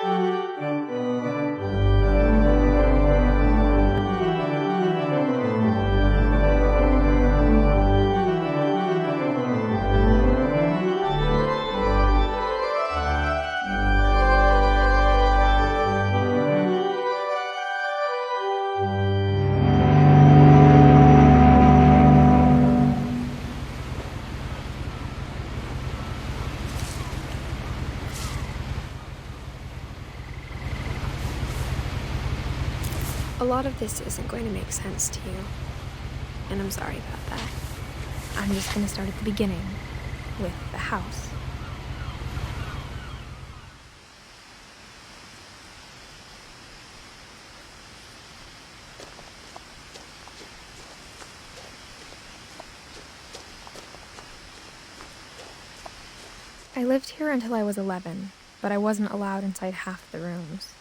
A lot of this isn't going to make sense to you, and I'm sorry about that. I'm just going to start at the beginning, with the house. I lived here until I was 11, but I wasn't allowed inside half the rooms.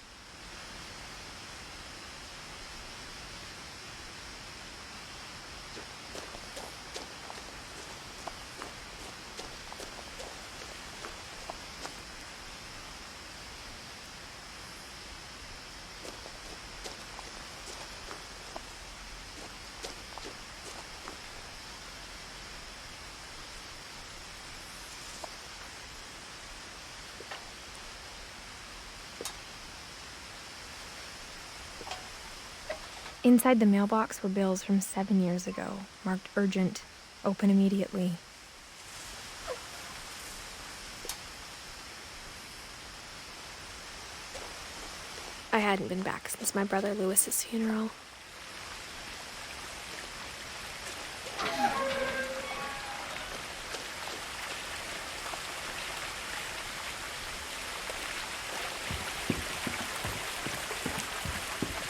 Inside the mailbox were bills from 7 years ago, marked urgent, open immediately. I hadn't been back since my brother Lewis's funeral.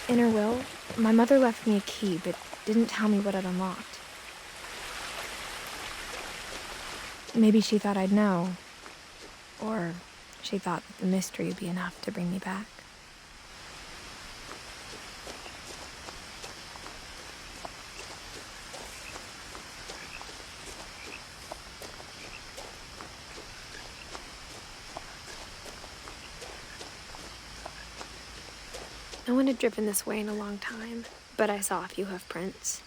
In her will, my mother left me a key, but didn't tell me what it unlocked. Maybe she thought I'd know, or she thought that the mystery would be enough to bring me back. No one had driven this way in a long time, but I saw a few hoof prints.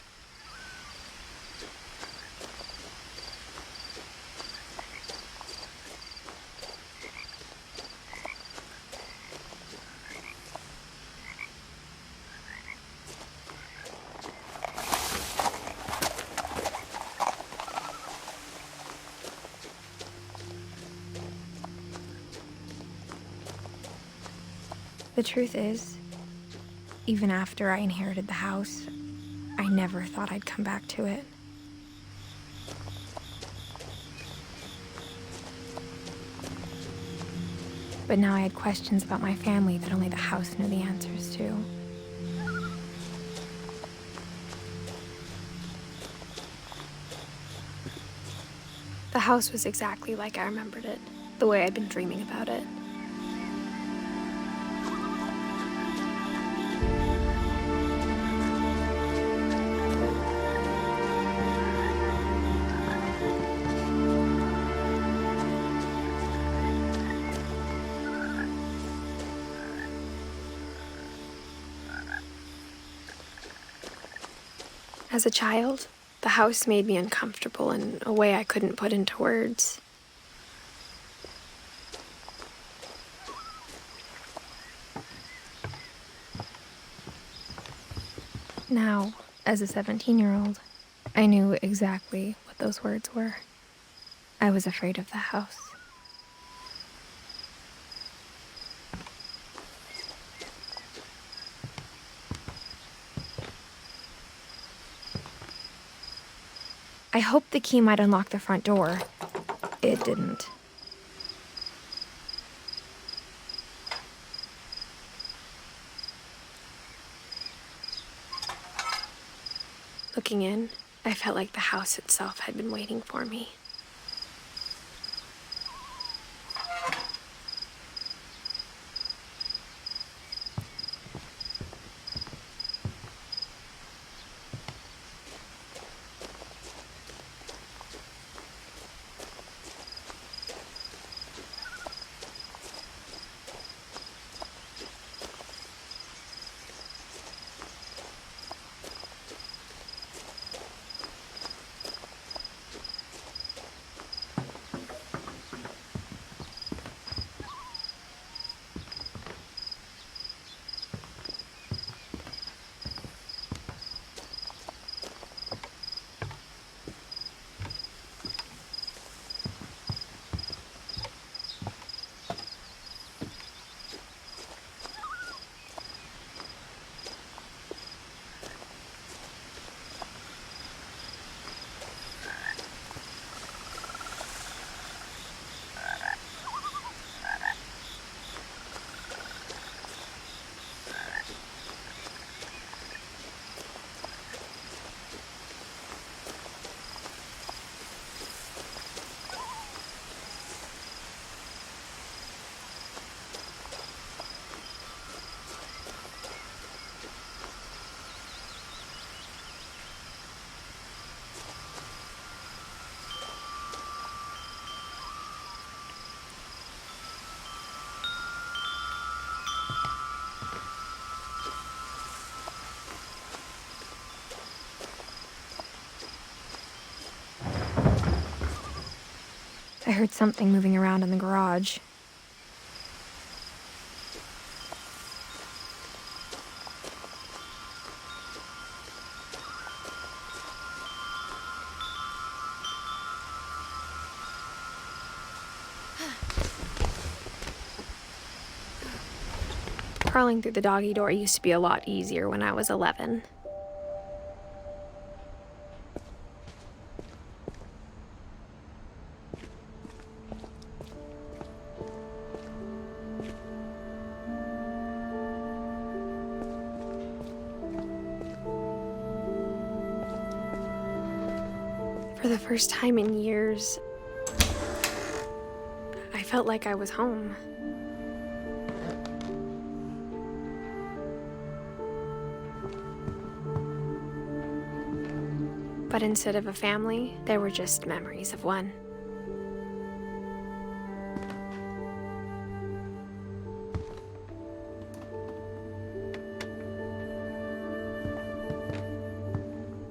The truth is, even after I inherited the house, I never thought I'd come back to it. But now I had questions about my family that only the house knew the answers to. The house was exactly like I remembered it, the way I'd been dreaming about it. As a child, the house made me uncomfortable in a way I couldn't put into words. Now, as a 17-year-old, I knew exactly what those words were. I was afraid of the house. I hoped the key might unlock the front door. It didn't. Looking in, I felt like the house itself had been waiting for me. I heard something moving around in the garage. Crawling through the doggy door used to be a lot easier when I was 11. For the first time in years, I felt like I was home. But instead of a family, there were just memories of one.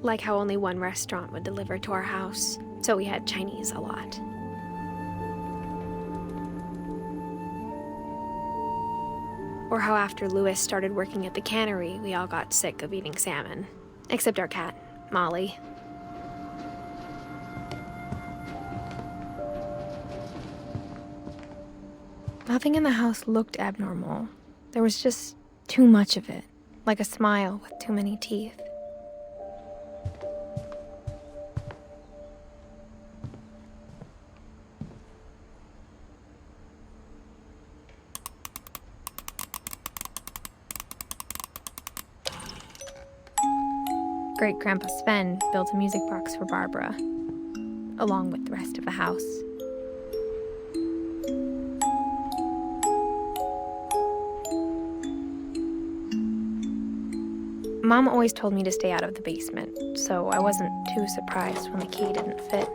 Like how only one restaurant would deliver to our house, so we had Chinese a lot. Or how after Louis started working at the cannery, we all got sick of eating salmon. Except our cat, Molly. Nothing in the house looked abnormal. There was just too much of it, like a smile with too many teeth. Great-Grandpa Sven built a music box for Barbara, along with the rest of the house. Mom always told me to stay out of the basement, so I wasn't too surprised when the key didn't fit.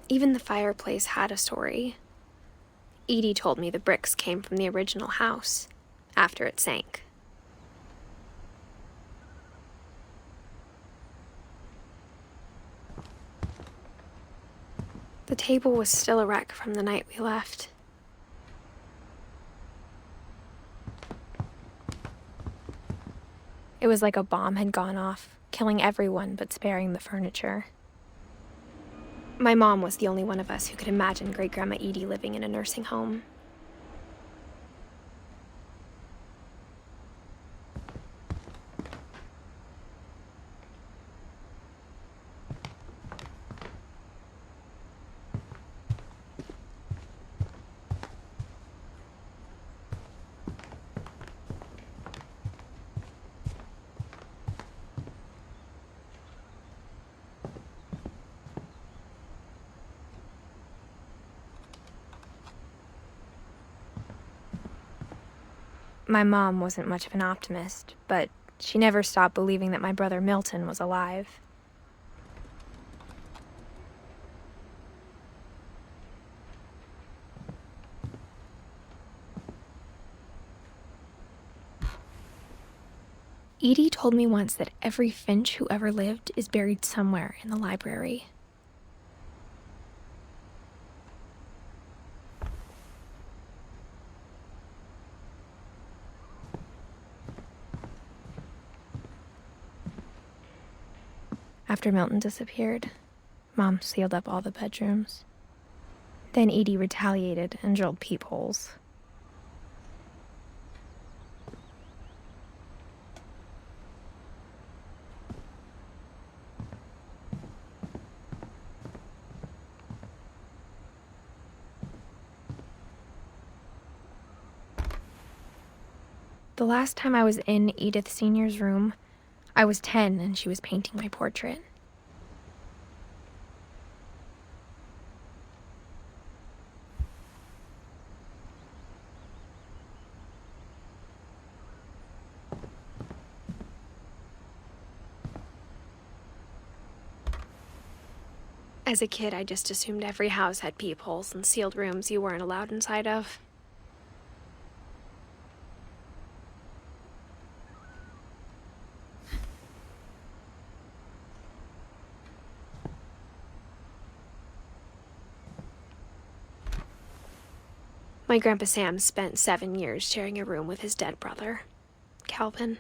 Even the fireplace had a story. Edie told me the bricks came from the original house, after it sank. The table was still a wreck from the night we left. It was like a bomb had gone off, killing everyone but sparing the furniture. My mom was the only one of us who could imagine Great-Grandma Edie living in a nursing home. My mom wasn't much of an optimist, but she never stopped believing that my brother Milton was alive. Edie told me once that every Finch who ever lived is buried somewhere in the library. After Milton disappeared, Mom sealed up all the bedrooms. Then Edie retaliated and drilled peepholes. The last time I was in Edith Sr.'s room, I was 10 and she was painting my portrait. As a kid, I just assumed every house had peepholes and sealed rooms you weren't allowed inside of. My Grandpa Sam spent 7 years sharing a room with his dead brother, Calvin.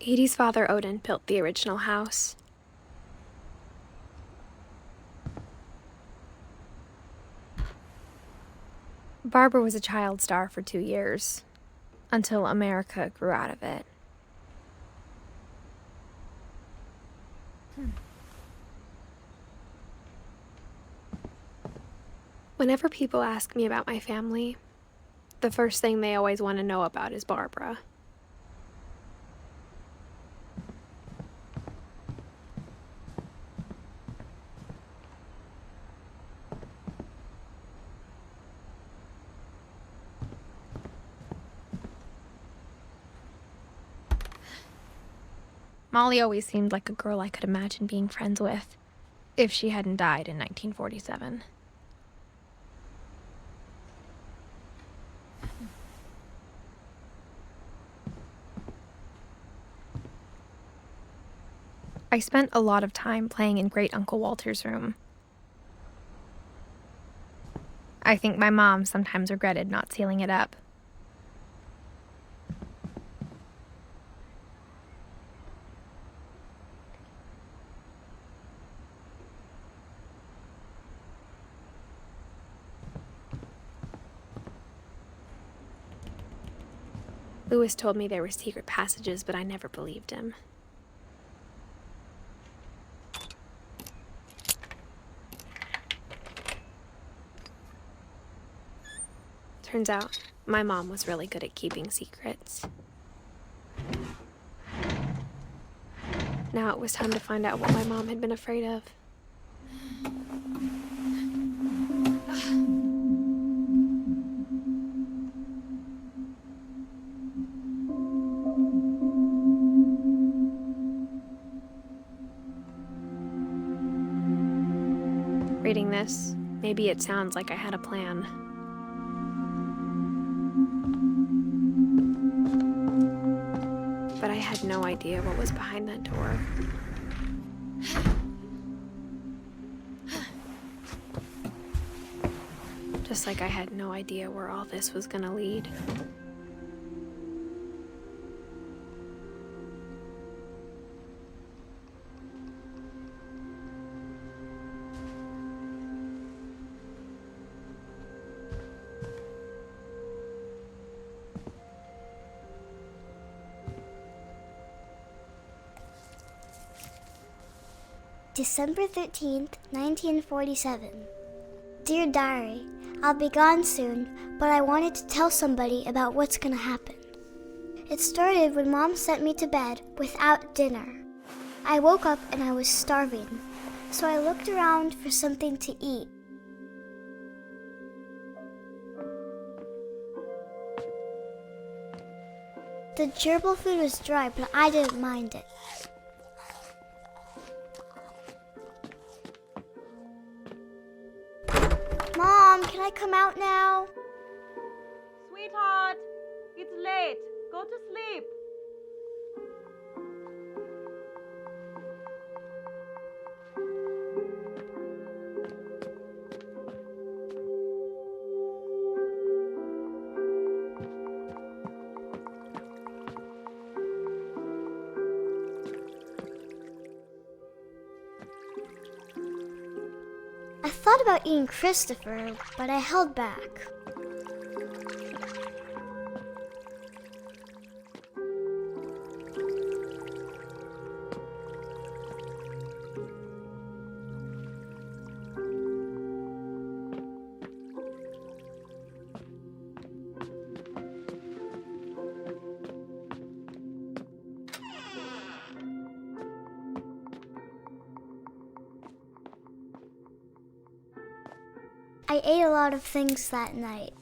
Edie's father, Odin, built the original house. Barbara was a child star for 2 years, until America grew out of it. Whenever people ask me about my family, the first thing they always want to know about is Barbara. Molly always seemed like a girl I could imagine being friends with, if she hadn't died in 1947. I spent a lot of time playing in Great Uncle Walter's room. I think my mom sometimes regretted not sealing it up. Lewis told me there were secret passages, but I never believed him. Turns out, my mom was really good at keeping secrets. Now it was time to find out what my mom had been afraid of. Reading this, maybe it sounds like I had a plan. But I had no idea what was behind that door. Just like I had no idea where all this was gonna lead. December 13th, 1947. Dear Diary, I'll be gone soon, but I wanted to tell somebody about what's gonna happen. It started when Mom sent me to bed without dinner. I woke up and I was starving, so I looked around for something to eat. The gerbil food was dry, but I didn't mind it. Mom, can I come out now? Sweetheart, it's late. Go to sleep. I thought about eating Christopher, but I held back. I ate a lot of things that night.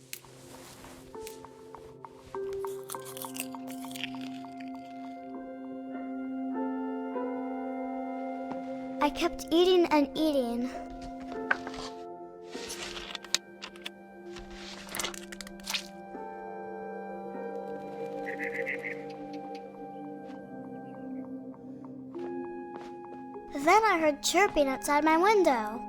I kept eating and eating. Then I heard chirping outside my window.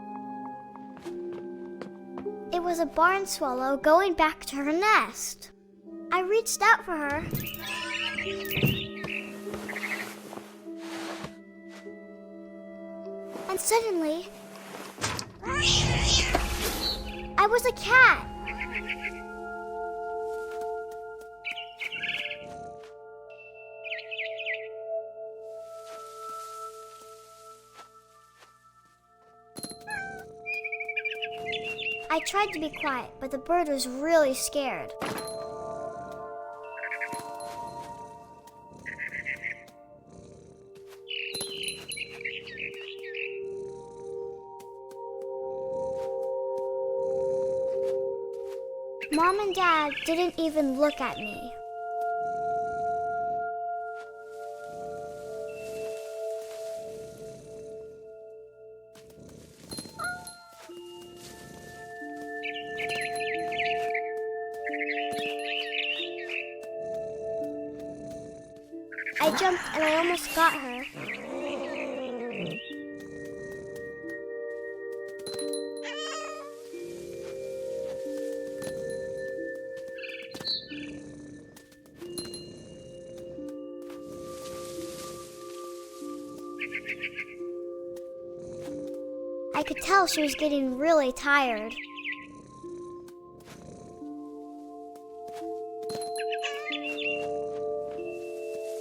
It was a barn swallow going back to her nest. I reached out for her. And suddenly, I was a cat. I tried to be quiet, but the bird was really scared. Mom and Dad didn't even look at me. I jumped and I almost got her. I could tell she was getting really tired.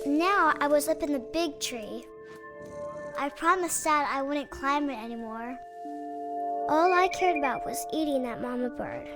Now I was up in the big tree. I promised Dad I wouldn't climb it anymore. All I cared about was eating that mama bird.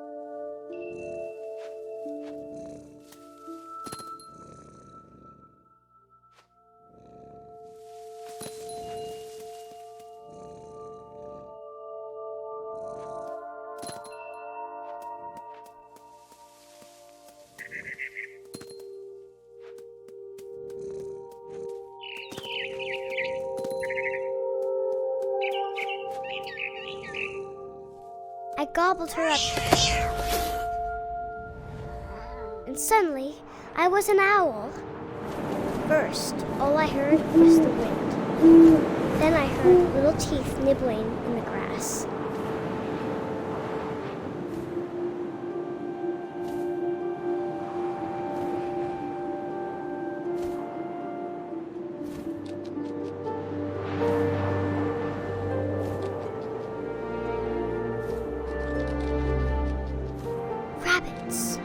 I gobbled her up. And suddenly, I was an owl. First, all I heard was the wind. Then I heard little teeth nibbling in the grass. Rabbits.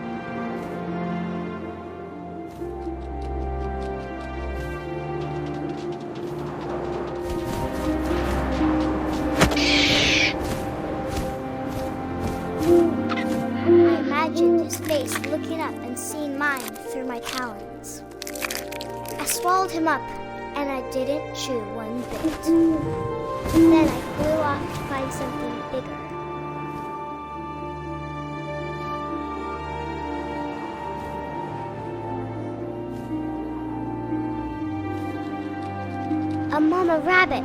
I imagined his face looking up and seeing mine through my talons. I swallowed him up, and I didn't chew one bit. Then I flew off to find something bigger. A mama rabbit.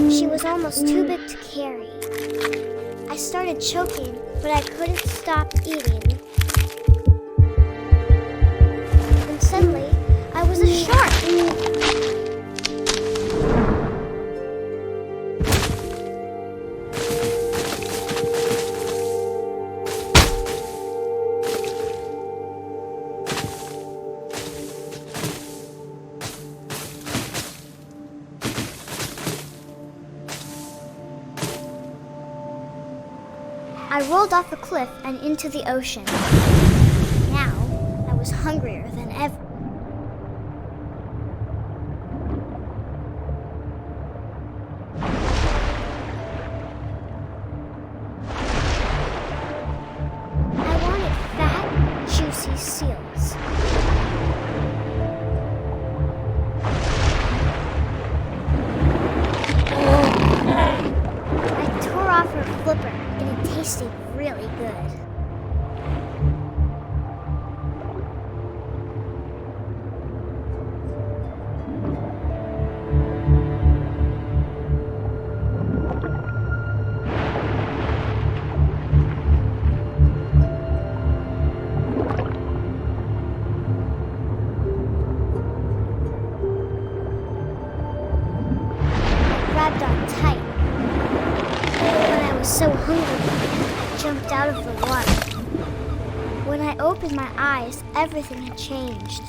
She was almost too big to carry. I started choking, but I couldn't stop eating. And suddenly, I was a shark. I rolled off the cliff and into the ocean. Now, I was hungrier than ever. I wanted fat, juicy seals. tasted really good. Grabbed on tight. When I was so hungry, I jumped out of the water. When I opened my eyes, everything had changed.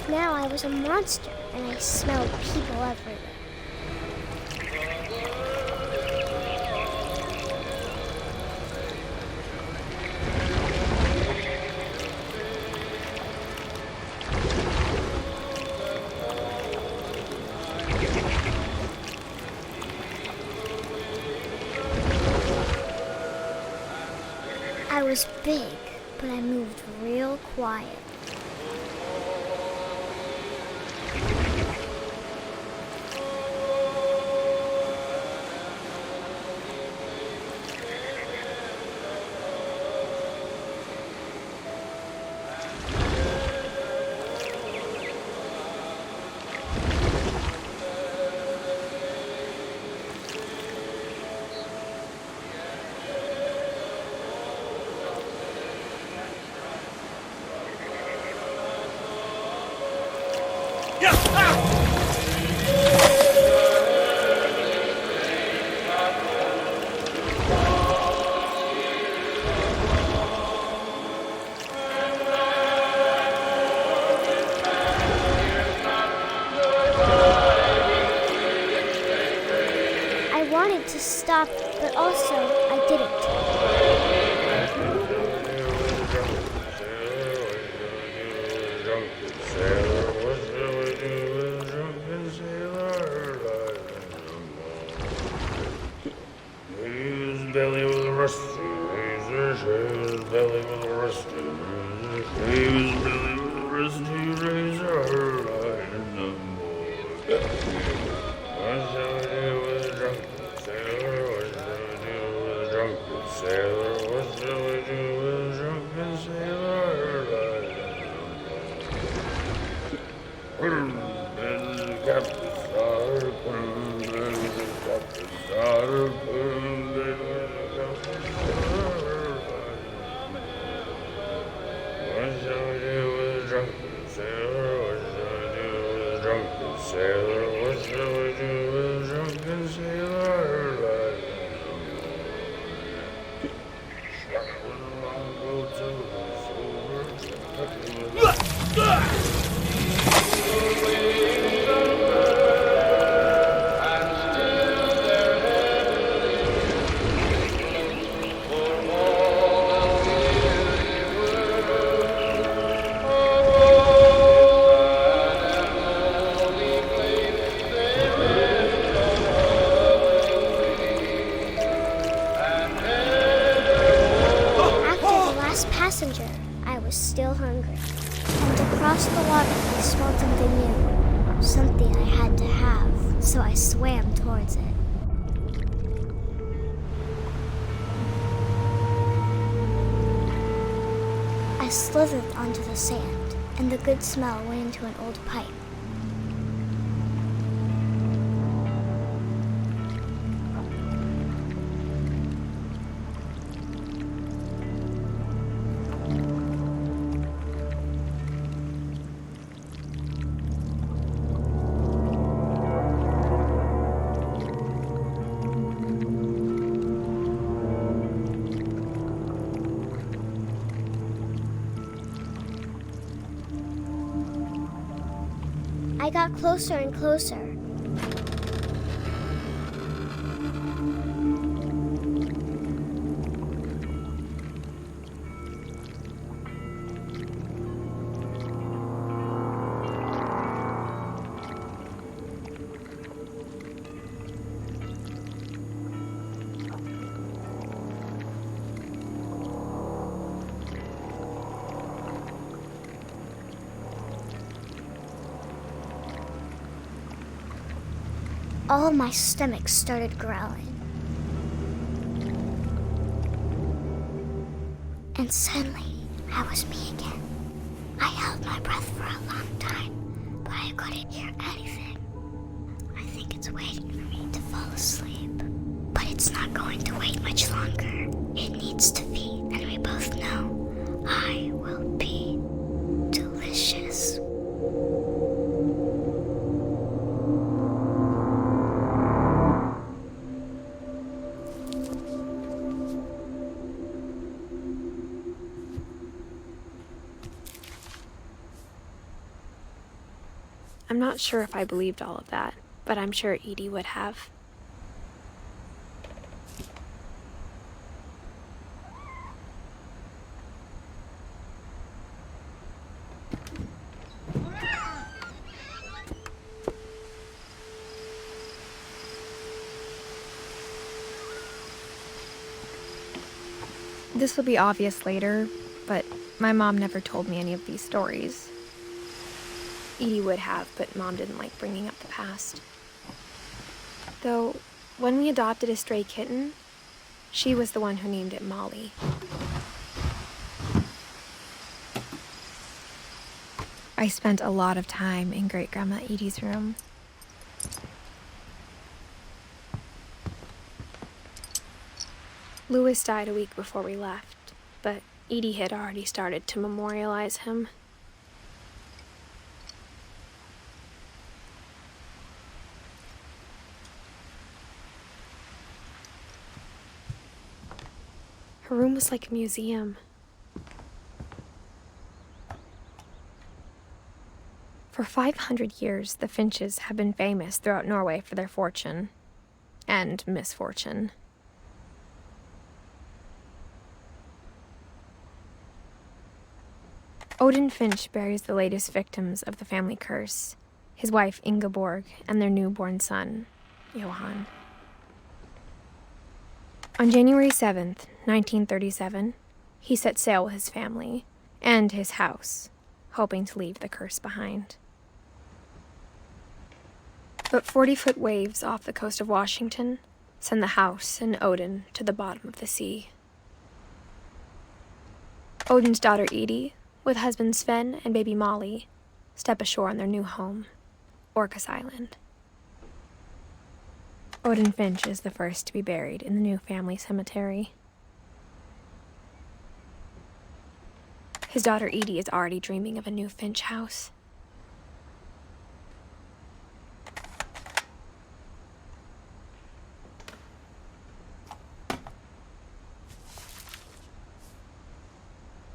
Now I was a monster, and I smelled people everywhere. I was big, but I moved real quiet. I wanted to stop, but also I didn't. His belly was rusty razor, his belly was rusty razor, his belly was rusty razor, and no more. What shall we do with a drunken sailor? What shall we do with a drunken sailor? What shall we do with a drunken sailor? And the captain's daughter, and the captain's daughter, and the captain's daughter. What shall we do with a drunken sailor? What shall we do with a drunken sailor? What shall we do with a drunken sailor? Shot with a longbow to the silver. Passenger, I was still hungry. And across the water, I smelled something new. Something I had to have, so I swam towards it. I slithered onto the sand, and the good smell went into an old pipe. I got closer and closer. all my stomach started growling. And suddenly, I was me again. I held my breath for a long time, but I couldn't hear anything. I think it's waiting for me to fall asleep. But it's not going to wait much longer. It needs to feed, and we both know I will be delicious. I'm not sure if I believed all of that, but I'm sure Edie would have. This will be obvious later, but my mom never told me any of these stories. Edie would have, but Mom didn't like bringing up the past. Though, when we adopted a stray kitten, she was the one who named it Molly. I spent a lot of time in Great-Grandma Edie's room. Louis died a week before we left, but Edie had already started to memorialize him. Her room was like a museum. For 500 years, the Finches have been famous throughout Norway for their fortune and misfortune. Odin Finch buries the latest victims of the family curse, his wife Ingeborg and their newborn son, Johan. On January 7th, 1937, he set sail with his family and his house, hoping to leave the curse behind. But 40-foot waves off the coast of Washington send the house and Odin to the bottom of the sea. Odin's daughter Edie, with husband Sven and baby Molly, step ashore on their new home, Orcas Island. Odin Finch is the first to be buried in the new family cemetery. His daughter Edie is already dreaming of a new Finch house.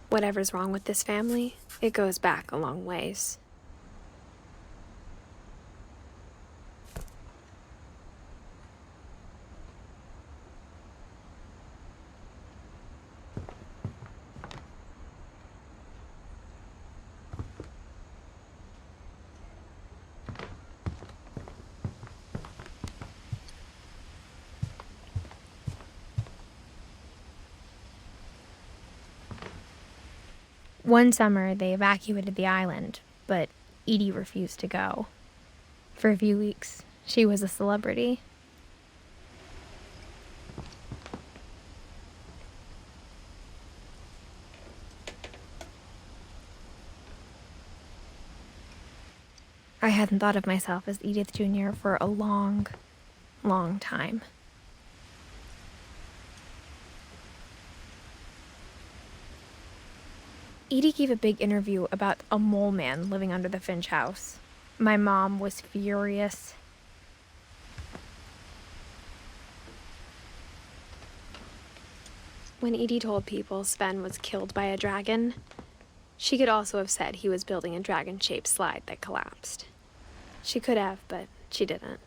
Whatever's wrong with this family, it goes back a long ways. One summer, they evacuated the island, but Edie refused to go. For a few weeks, she was a celebrity. I hadn't thought of myself as Edith Jr. for a long, long time. Edie gave a big interview about a mole man living under the Finch house. My mom was furious. When Edie told people Sven was killed by a dragon, she could also have said he was building a dragon-shaped slide that collapsed. She could have, but she didn't.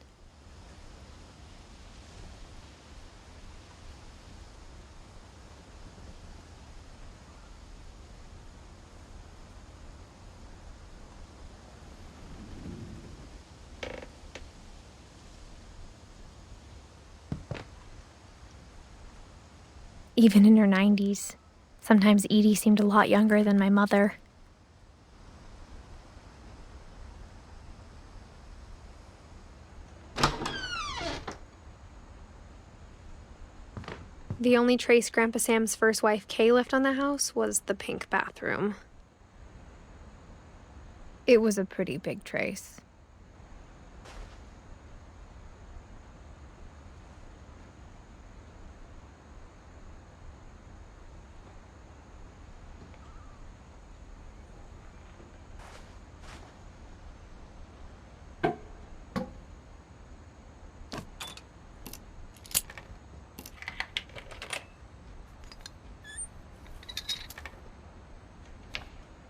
Even in her 90s, sometimes Edie seemed a lot younger than my mother. The only trace Grandpa Sam's first wife, Kay, left on the house was the pink bathroom. It was a pretty big trace.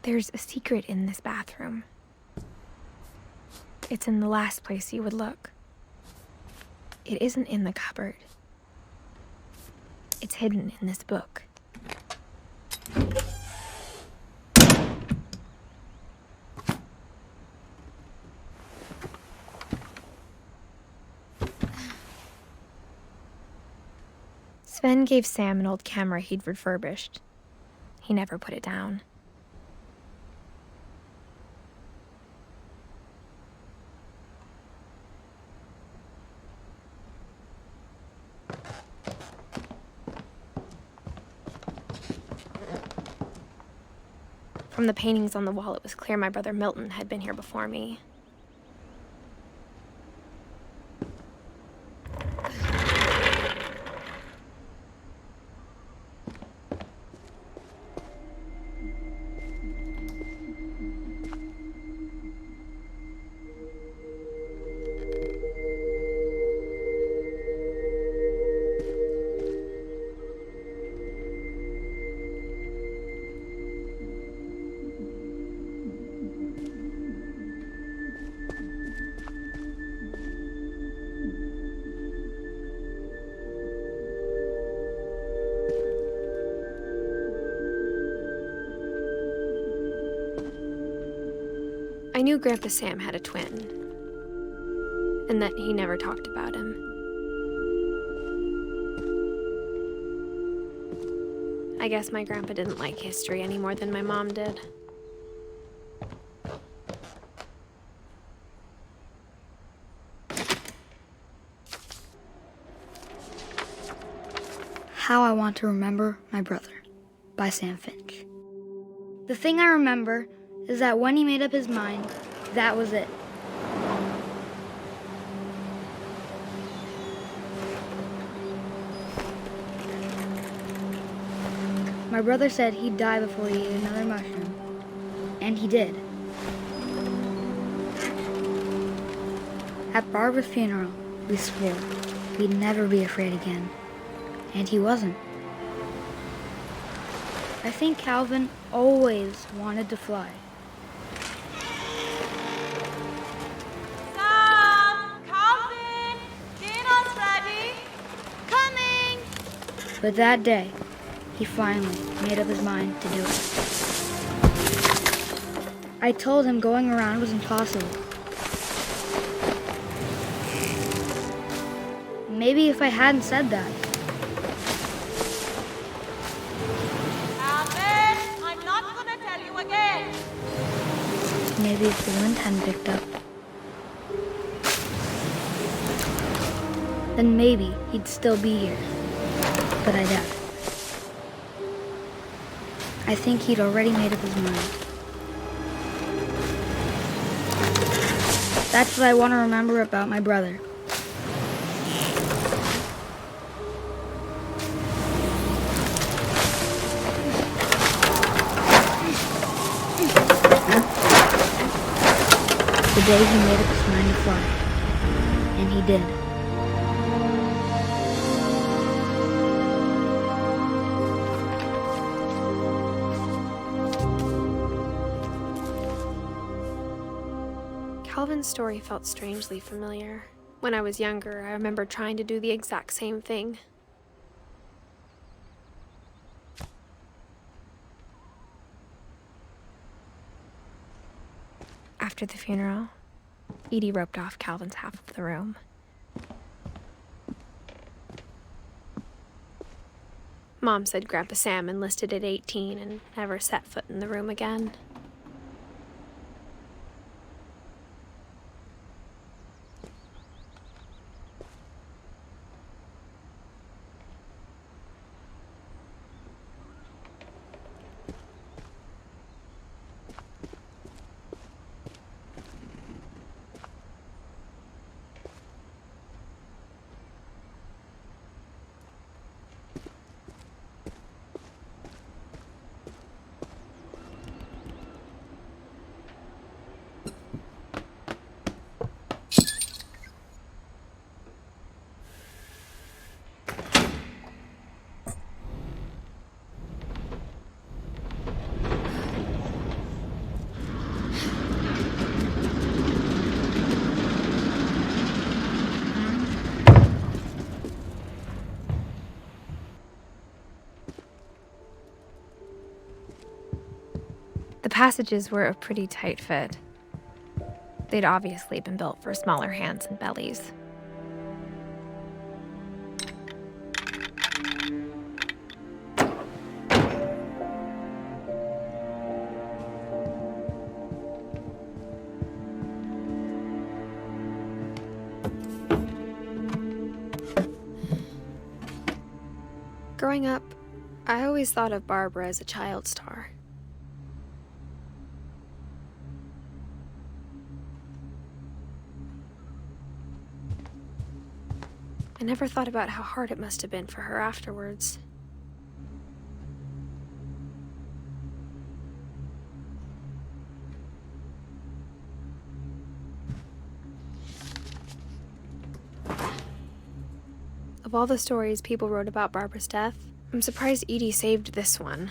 There's a secret in this bathroom. It's in the last place you would look. It isn't in the cupboard. It's hidden in this book. Sven gave Sam an old camera he'd refurbished. He never put it down. From the paintings on the wall, it was clear my brother Milton had been here before me. I knew Grandpa Sam had a twin, and that he never talked about him. I guess my grandpa didn't like history any more than my mom did. How I Want to Remember My Brother by Sam Finch. The thing I remember is that when he made up his mind, that was it. My brother said he'd die before he ate another mushroom, and he did. At Barbara's funeral, we swore we'd never be afraid again, and he wasn't. I think Calvin always wanted to fly. Sam! Calvin! Dinner's ready! Coming! But that day, he finally made up his mind to do it. I told him going around was impossible. Maybe if I hadn't said that, Calvin! I'm not gonna tell you again! maybe if the wind hadn't picked up, then maybe he'd still be here. But I doubt it. I think he'd already made up his mind. That's what I want to remember about my brother. The day he made up his mind to fly. And he did. Calvin's story felt strangely familiar. When I was younger, I remember trying to do the exact same thing. After the funeral, Edie roped off Calvin's half of the room. Mom said Grandpa Sam enlisted at 18 and never set foot in the room again. The passages were a pretty tight fit. They'd obviously been built for smaller hands and bellies. Growing up, I always thought of Barbara as a child star. I never thought about how hard it must have been for her afterwards. Of all the stories people wrote about Barbara's death, I'm surprised Edie saved this one.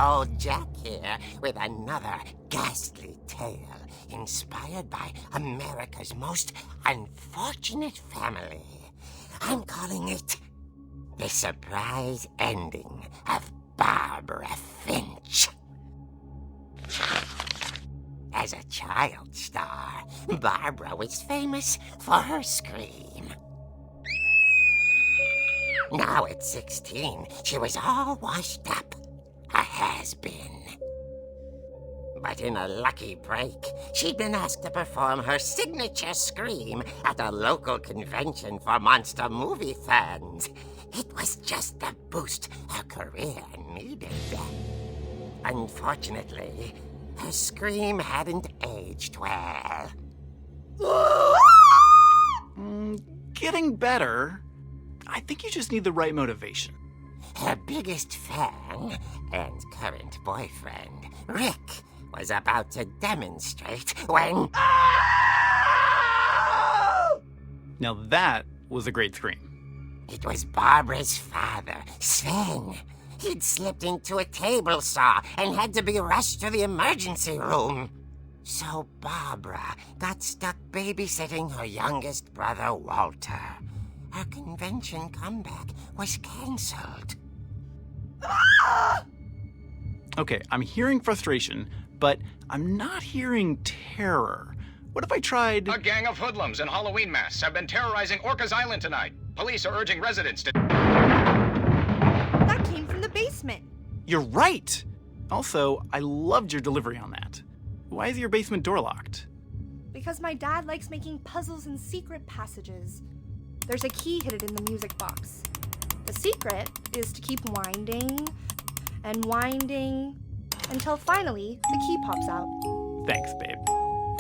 Old Jack here with another ghastly tale inspired by America's most unfortunate family. I'm calling it The Surprise Ending of Barbara Finch. As a child star, Barbara was famous for her scream. Now at 16, she was all washed up. A has-been. But in a lucky break, she'd been asked to perform her signature scream at a local convention for monster movie fans. It was just the boost her career needed. Unfortunately, her scream hadn't aged well. Getting better. I think you just need the right motivation. Her biggest fan and current boyfriend, Rick, was about to demonstrate when... Now that was a great scream. It was Barbara's father, Sven. He'd slipped into a table saw and had to be rushed to the emergency room. So Barbara got stuck babysitting her youngest brother, Walter. Her convention comeback was cancelled. Okay, I'm hearing frustration, but I'm not hearing terror. What if I tried... A gang of hoodlums in Halloween masks have been terrorizing Orcas Island tonight. Police are urging residents to... That came from the basement. You're right! Also, I loved your delivery on that. Why is your basement door locked? Because my dad likes making puzzles and secret passages. There's a key hidden in the music box. The secret is to keep winding and winding until finally the key pops out. Thanks, babe.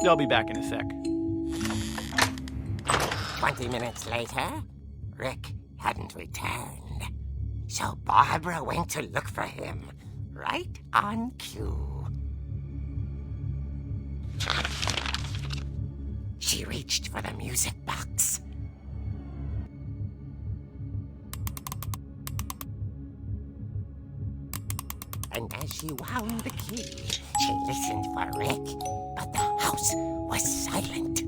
I'll be back in a sec. 20 minutes later, Rick hadn't returned. So Barbara went to look for him, right on cue. She reached for the music box. And as she wound the key, she listened for Rick, but the house was silent.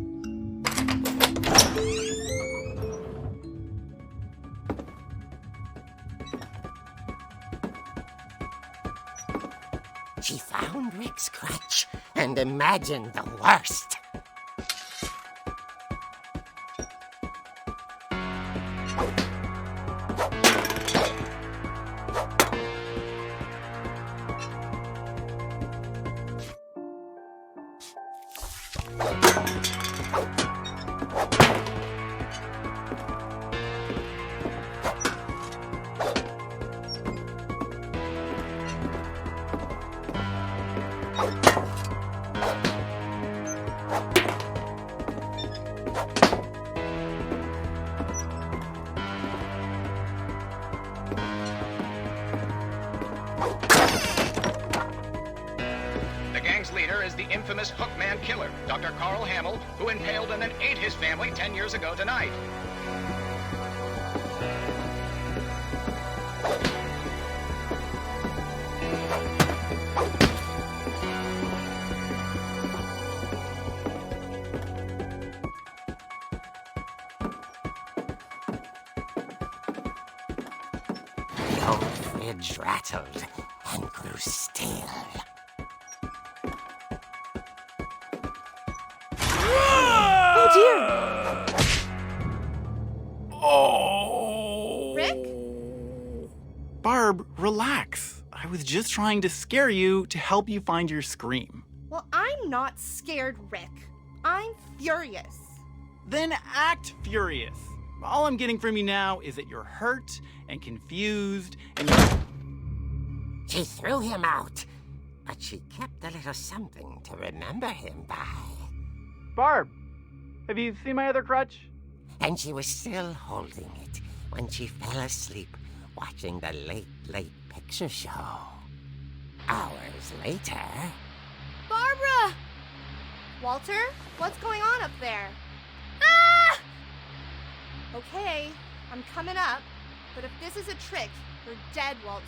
She found Rick's crutch and imagined the worst. The infamous Hookman killer, Dr. Carl Hamill, who impaled and then ate his family 10 years ago tonight. old fridge rattled and grew still. Oh dear! Oh! Rick? Barb, relax. I was just trying to scare you to help you find your scream. Well, I'm not scared, Rick. I'm furious. Then act furious. All I'm getting from you now is that you're hurt and confused and She threw him out, but she kept a little something to remember him by. Barb, have you seen my other crutch? And she was still holding it when she fell asleep watching the late picture show. Hours later... Barbara! Walter, what's going on up there? Ah! Okay, I'm coming up, but if this is a trick, you're dead, Walter.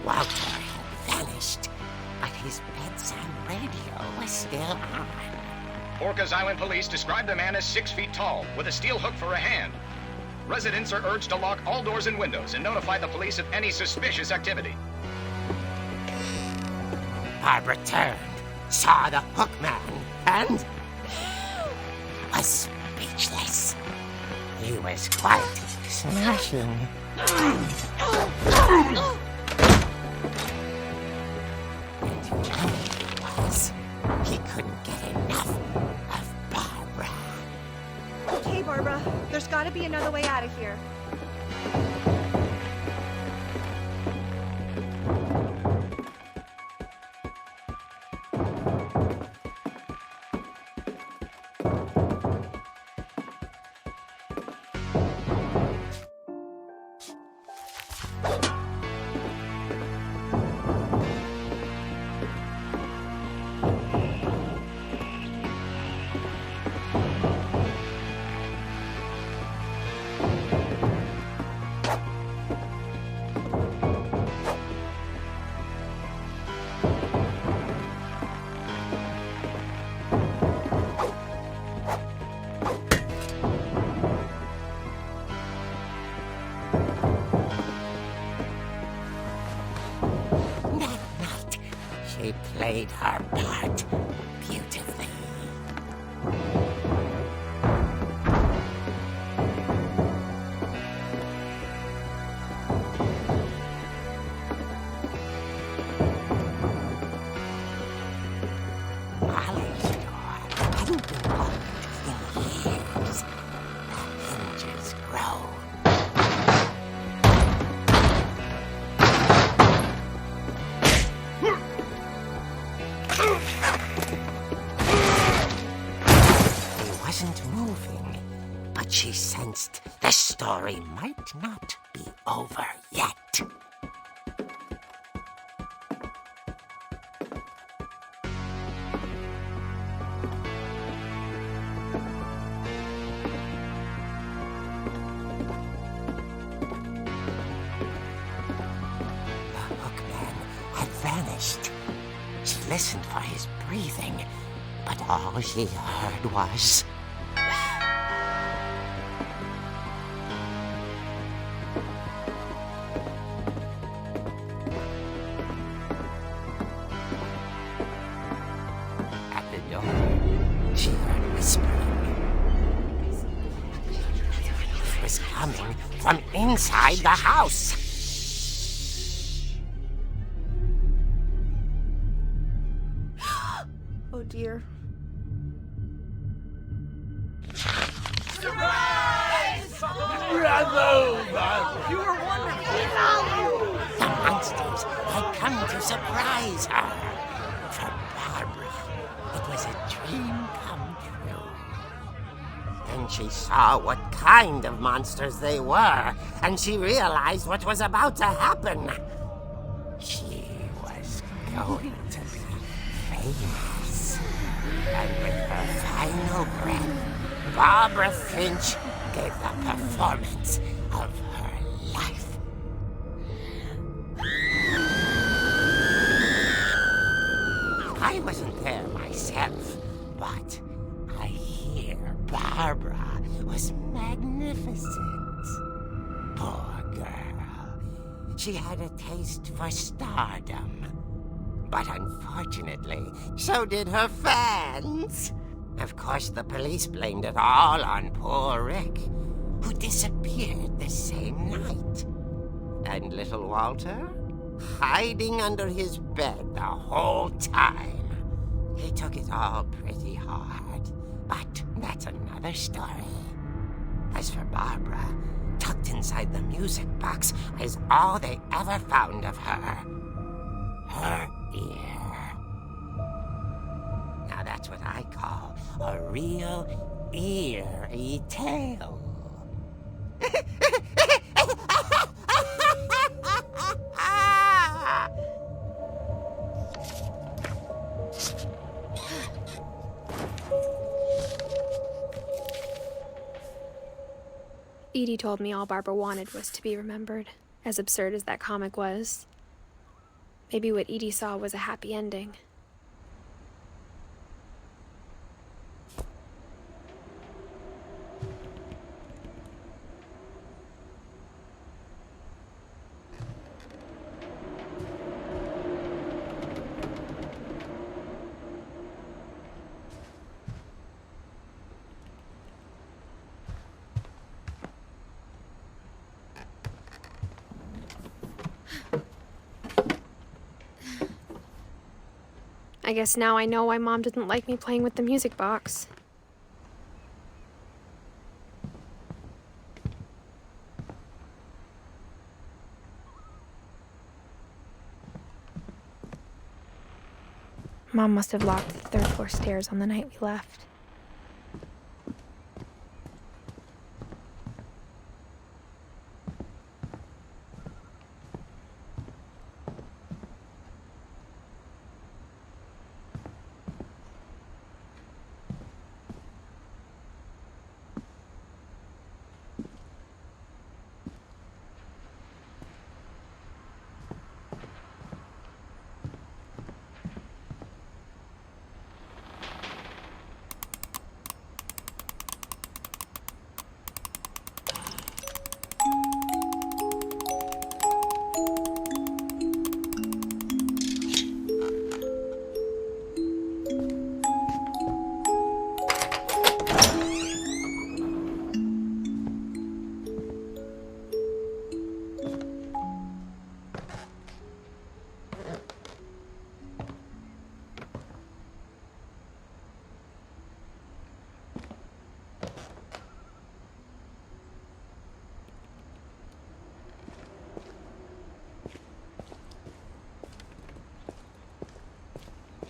Walter had vanished, but his bedside radio was still on. Orcas Island police describe the man as 6 feet tall, with a steel hook for a hand. Residents are urged to lock all doors and windows and notify the police of any suspicious activity. Barbara turned, saw the hook man, and was speechless. He was quite smashing. And he was. He couldn't get enough of Barbara. Okay, Barbara, there's gotta be another way out of here. She played her part beautifully. Molly's door hadn't been opened in years. The hinges groaned. He wasn't moving, but she sensed the story might not be over yet. The hookman had vanished. She listened for his breathing, but all she heard was... At the door, she heard whispering. It was coming from inside the house. Oh dear. The monsters had come to surprise her. was a dream come true. Then she saw what kind of monsters they were, and she realized what was about to happen. She was going to be famous. And with her final breath, Barbara Finch gave the performance of her life. I wasn't there myself, but I hear Barbara was magnificent. Poor girl. She had a taste for stardom. But unfortunately, so did her fans. Of course, the police blamed it all on poor Rick, who disappeared the same night. And little Walter? Hiding under his bed the whole time. He took it all pretty hard, but that's another story. As for Barbara, tucked inside the music box is all they ever found of her. Her ear. Now that's what I call a real eerie tale. Edie told me all Barbara wanted was to be remembered, as absurd as that comic was. Maybe what Edie saw was a happy ending. I guess now I know why Mom didn't like me playing with the music box. Mom must have locked the third floor stairs on the night we left.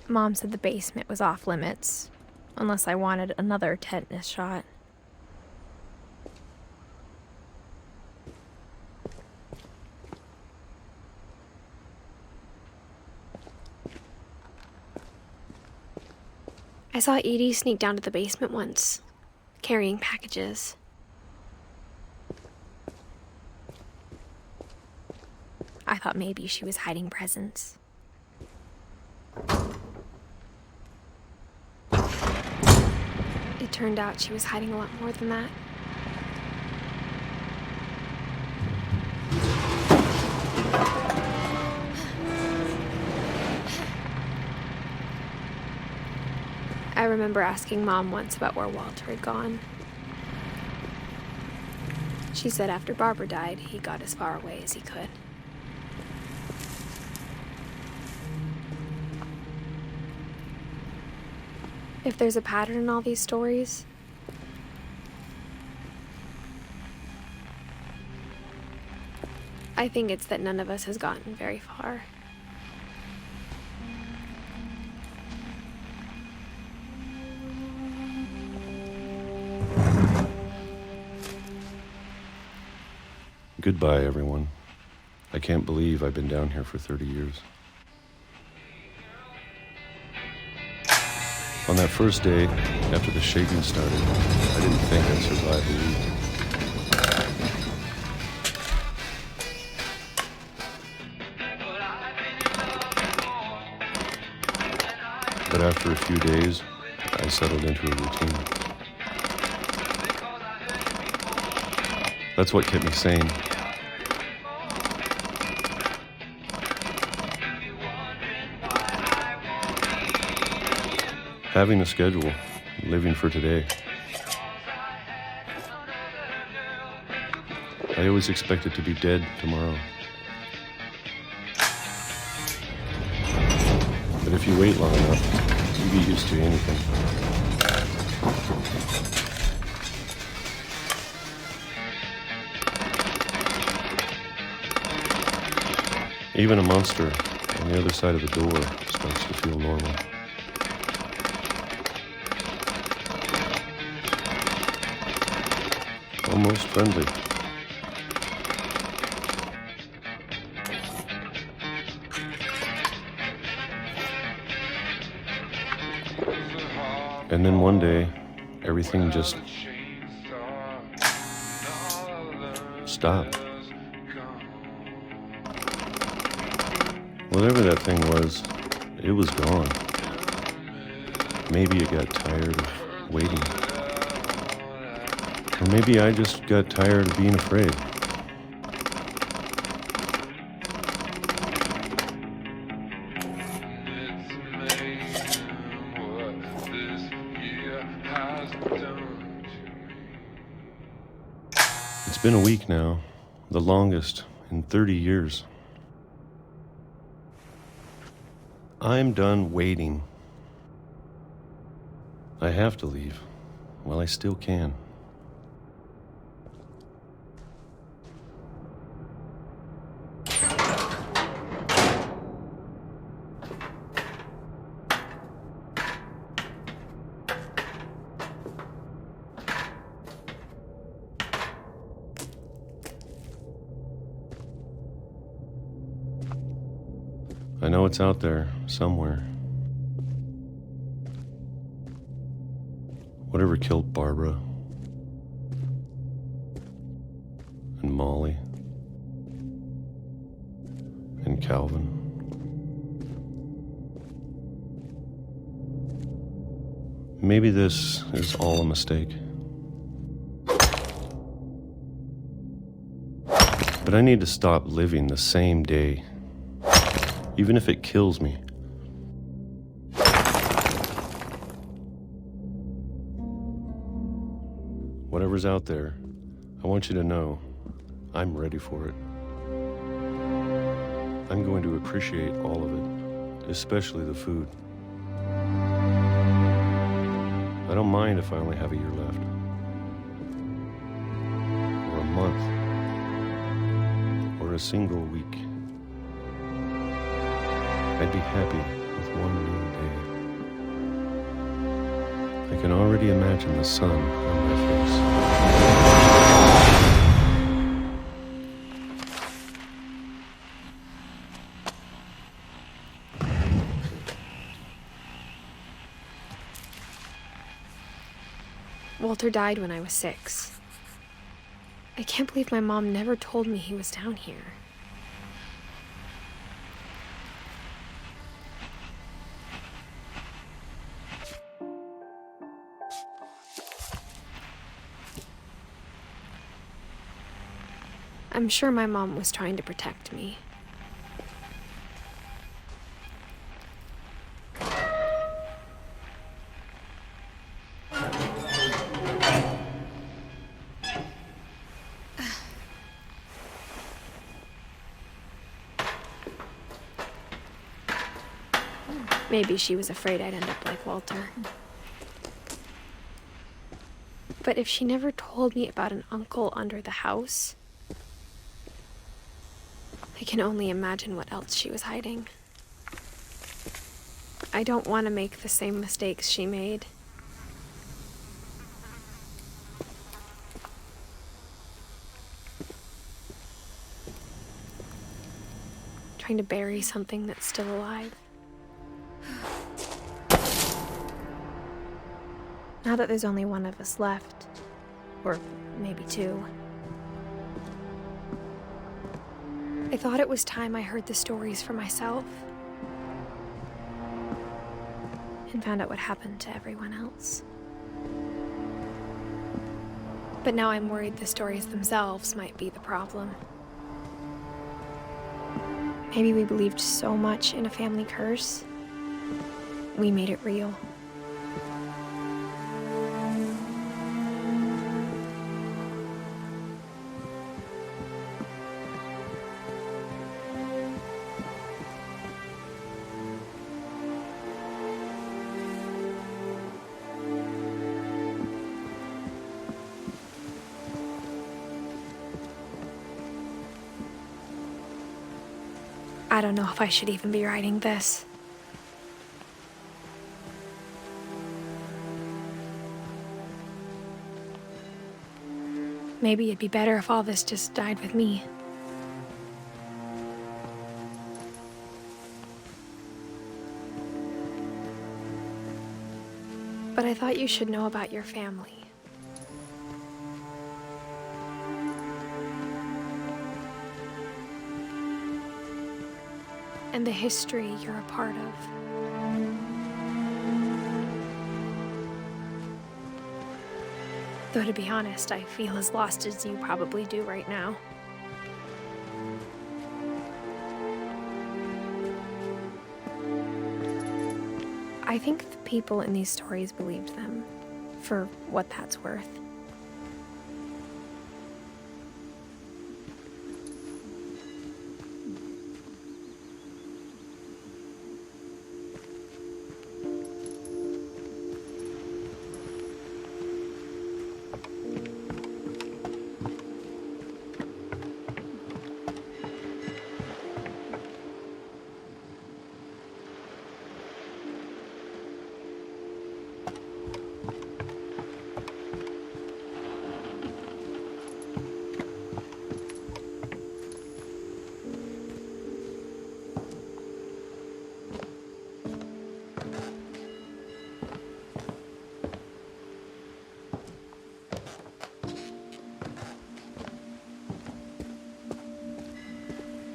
Mom said the basement was off limits, unless I wanted another tetanus shot. I saw Edie sneak down to the basement once, carrying packages. I thought maybe she was hiding presents. It turned out she was hiding a lot more than that. I remember asking Mom once about where Walter had gone. She said after Barbara died, he got as far away as he could. If there's a pattern in all these stories, I think it's that none of us has gotten very far. Goodbye, everyone. I can't believe I've been down here for 30 years. On that first day, after the shaking started, I didn't think I'd survive a week. But after a few days, I settled into a routine. That's what kept me sane. Having a schedule, living for today. I always expected to be dead tomorrow. But if you wait long enough, you get used to anything. Even a monster on the other side of the door starts to feel normal. Almost friendly. And then one day, everything just stopped. Whatever that thing was, it was gone. Maybe it got tired of waiting. Or maybe I just got tired of being afraid. It's been a week now, the longest in 30 years. I'm done waiting. I have to leave while I still can. I know it's out there, somewhere. Whatever killed Barbara and Molly and Calvin. Maybe this is all a mistake. But I need to stop living the same day. Even if it kills me. Whatever's out there, I want you to know I'm ready for it. I'm going to appreciate all of it, especially the food. I don't mind if I only have a year left. Or a month. Or a single week. I'd be happy with one new day. I can already imagine the sun on my face. Walter died when I was 6. I can't believe my mom never told me he was down here. I'm sure my mom was trying to protect me. Maybe she was afraid I'd end up like Walter. But if she never told me about an uncle under the house, I can only imagine what else she was hiding. I don't want to make the same mistakes she made. trying to bury something that's still alive. Now that there's only one of us left, or maybe two, I thought it was time I heard the stories for myself and found out what happened to everyone else. But now I'm worried the stories themselves might be the problem. Maybe we believed so much in a family curse, we made it real. I don't know if I should even be writing this. Maybe it'd be better if all this just died with me. But I thought you should know about your family. And the history you're a part of. Though to be honest, I feel as lost as you probably do right now. I think the people in these stories believed them, for what that's worth.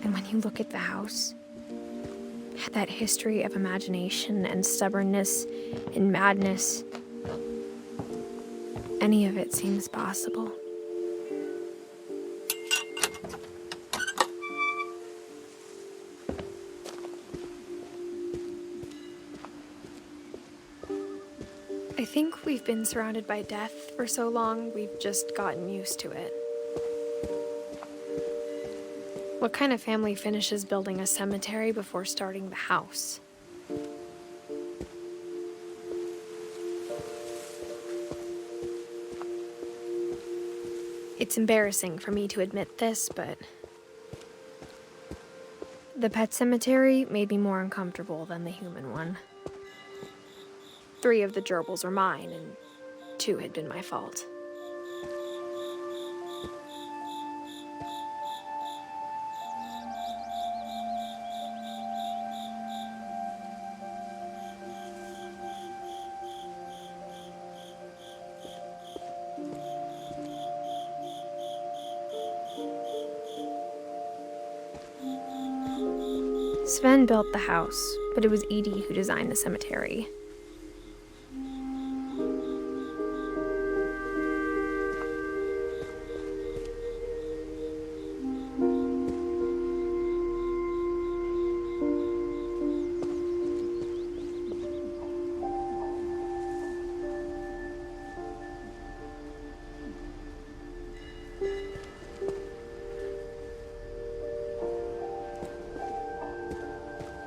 And when you look at the house, that history of imagination and stubbornness and madness, any of it seems possible. I think we've been surrounded by death for so long, we've just gotten used to it. What kind of family finishes building a cemetery before starting the house? It's embarrassing for me to admit this, but the pet cemetery made me more uncomfortable than the human one. 3 of the gerbils were mine, and 2 had been my fault. Sven built the house, but it was Edie who designed the cemetery.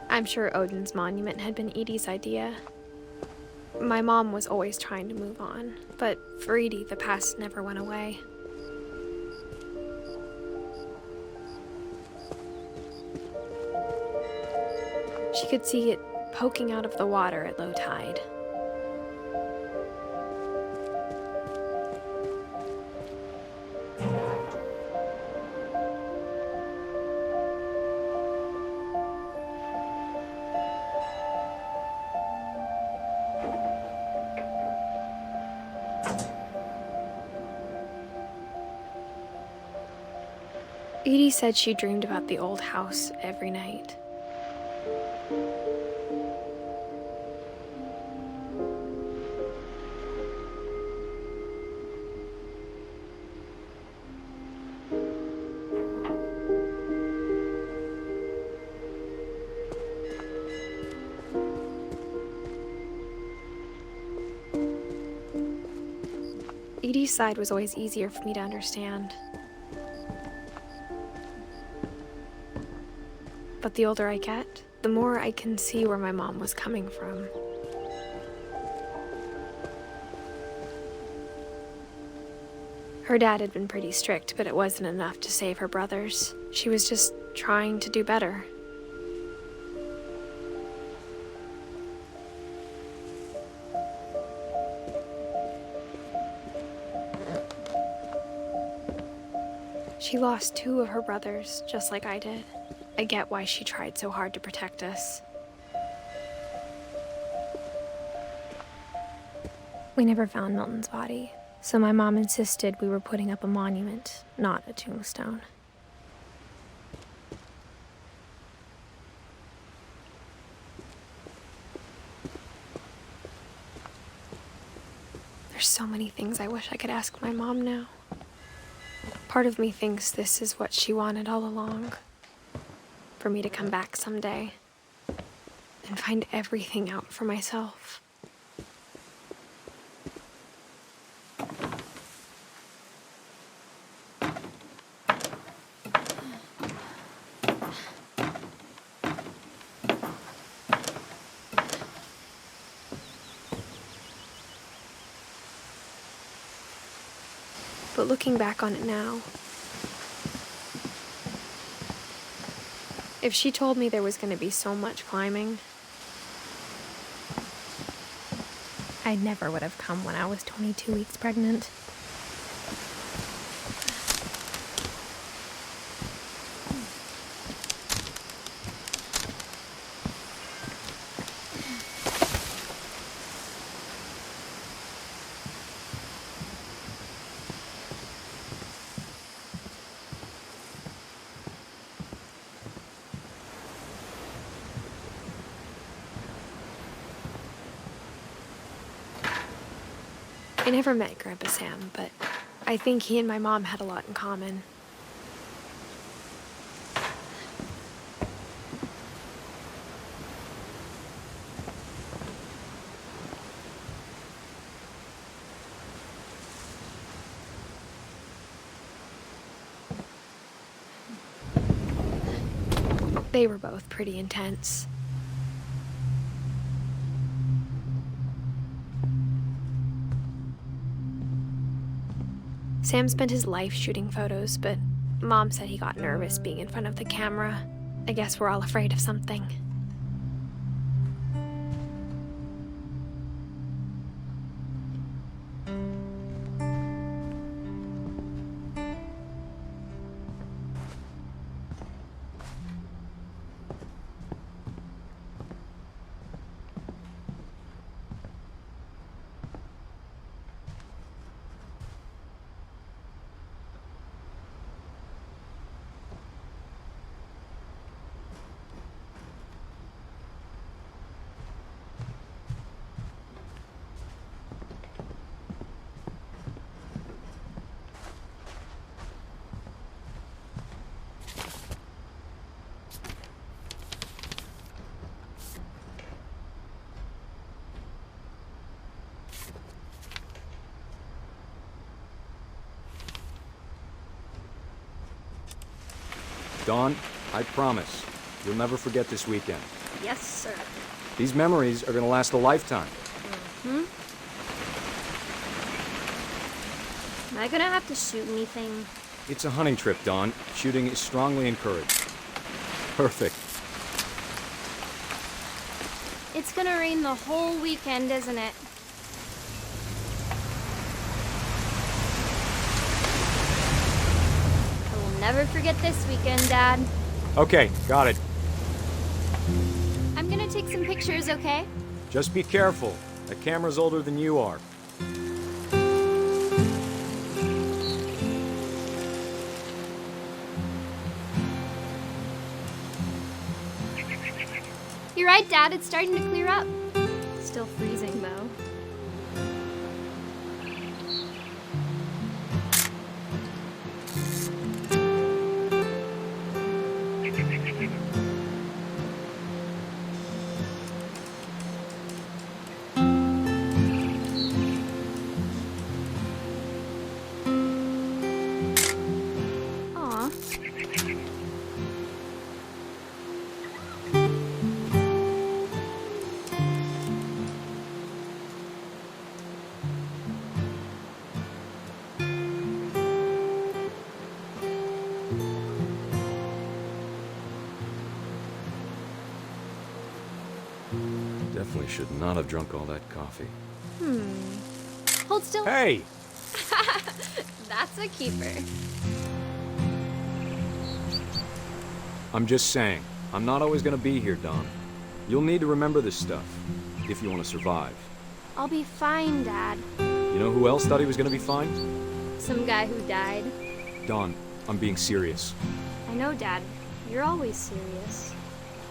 I'm sure Odin's monument had been Edie's idea. My mom was always trying to move on, but for Edie, the past never went away. She could see it poking out of the water at low tide. Edie said she dreamed about the old house every night. Edie's side was always easier for me to understand. But the older I get, the more I can see where my mom was coming from. Her dad had been pretty strict, but it wasn't enough to save her brothers. She was just trying to do better. She lost 2 of her brothers, just like I did. I get why she tried so hard to protect us. We never found Milton's body, so my mom insisted we were putting up a monument, not a tombstone. There's so many things I wish I could ask my mom now. Part of me thinks this is what she wanted all along. For me to come back someday and find everything out for myself. But looking back on it now, if she told me there was going to be so much climbing, I never would have come when I was 22 weeks pregnant. I never met Grandpa Sam, but I think he and my mom had a lot in common. They were both pretty intense. Sam spent his life shooting photos, but Mom said he got nervous being in front of the camera. I guess we're all afraid of something. Dawn, I promise, you'll never forget this weekend. Yes, sir. These memories are gonna last a lifetime. Am I gonna have to shoot anything? It's a hunting trip, Dawn. Shooting is strongly encouraged. Perfect. It's gonna rain the whole weekend, isn't it? I will never forget this weekend, Dad. Okay, got it. I'm gonna take some pictures, okay? Just be careful. That camera's older than you are. You're right, Dad. It's starting to clear up. Still freezing, though. Aw. Definitely should not have drunk all that coffee. Hold still. Hey! That's a keeper. I'm just saying, I'm not always gonna be here, Don. You'll need to remember this stuff, if you want to survive. I'll be fine, Dad. You know who else thought he was gonna be fine? Some guy who died. Don, I'm being serious. I know, Dad. You're always serious.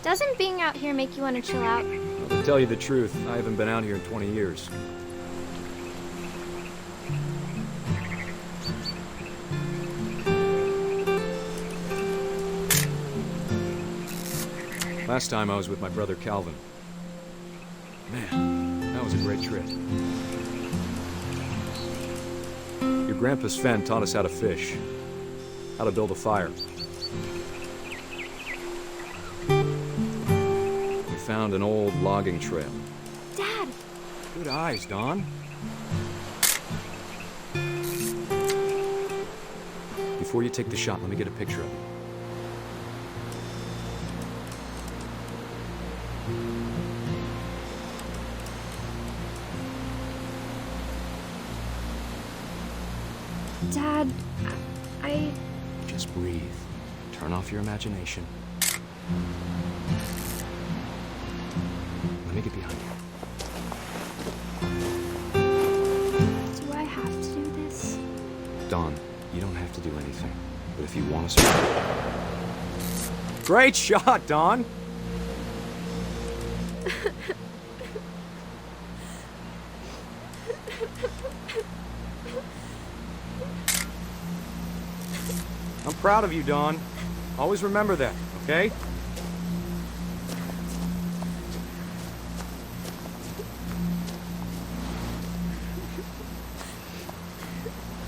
Doesn't being out here make you want to chill out? Well, to tell you the truth, I haven't been out here in 20 years. Last time I was with my brother Calvin. Man, that was a great trip. Your grandpa Sven taught us how to fish, how to build a fire. We found an old logging trail. Dad! Good eyes, Don. Before you take the shot, let me get a picture of it. Dad, I... Just breathe. Turn off your imagination. Let me get behind you. Do I have to do this? Don, you don't have to do anything. But if you want to survive... Great shot, Don! I'm proud of you, Don. Always remember that, okay?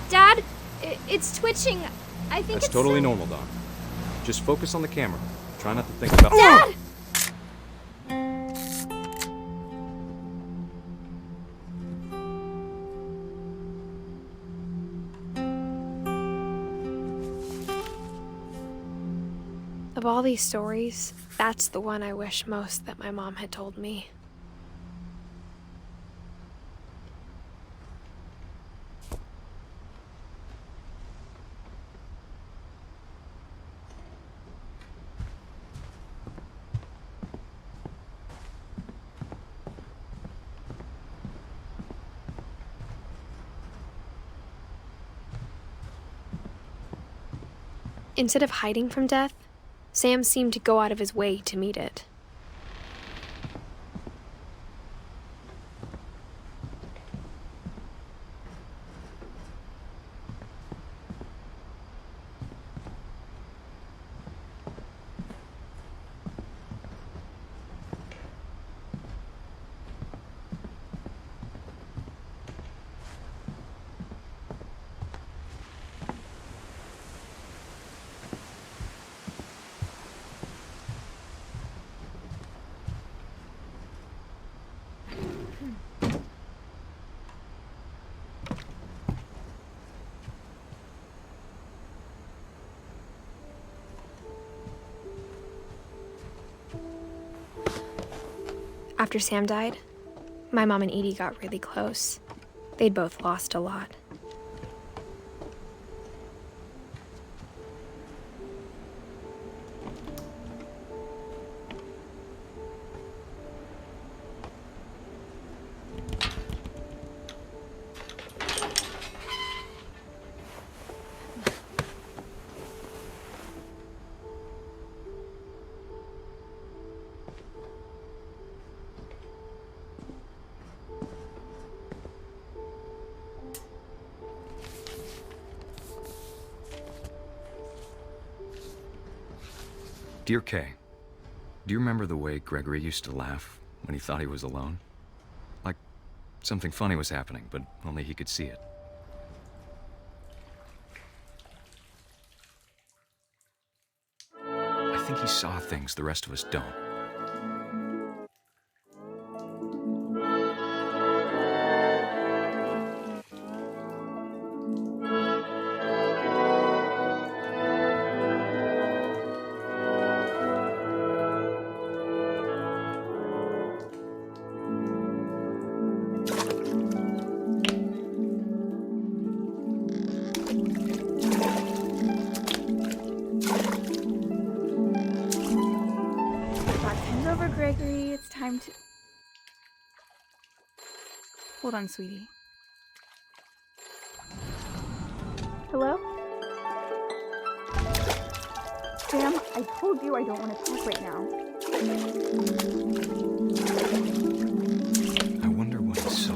Dad, it's twitching. I think That's it's totally so... normal, Don. Just focus on the camera. Try not to think about... Dad! Of all these stories, that's the one I wish most that my mom had told me. Instead of hiding from death, Sam seemed to go out of his way to meet it. After Sam died, my mom and Edie got really close. They'd both lost a lot. Dear Kay, do you remember the way Gregory used to laugh when he thought he was alone? Like something funny was happening, but only he could see it. I think he saw things the rest of us don't. Gregory, it's time to... Hold on, sweetie. Hello? Sam, I told you I don't want to talk right now. I wonder what he saw.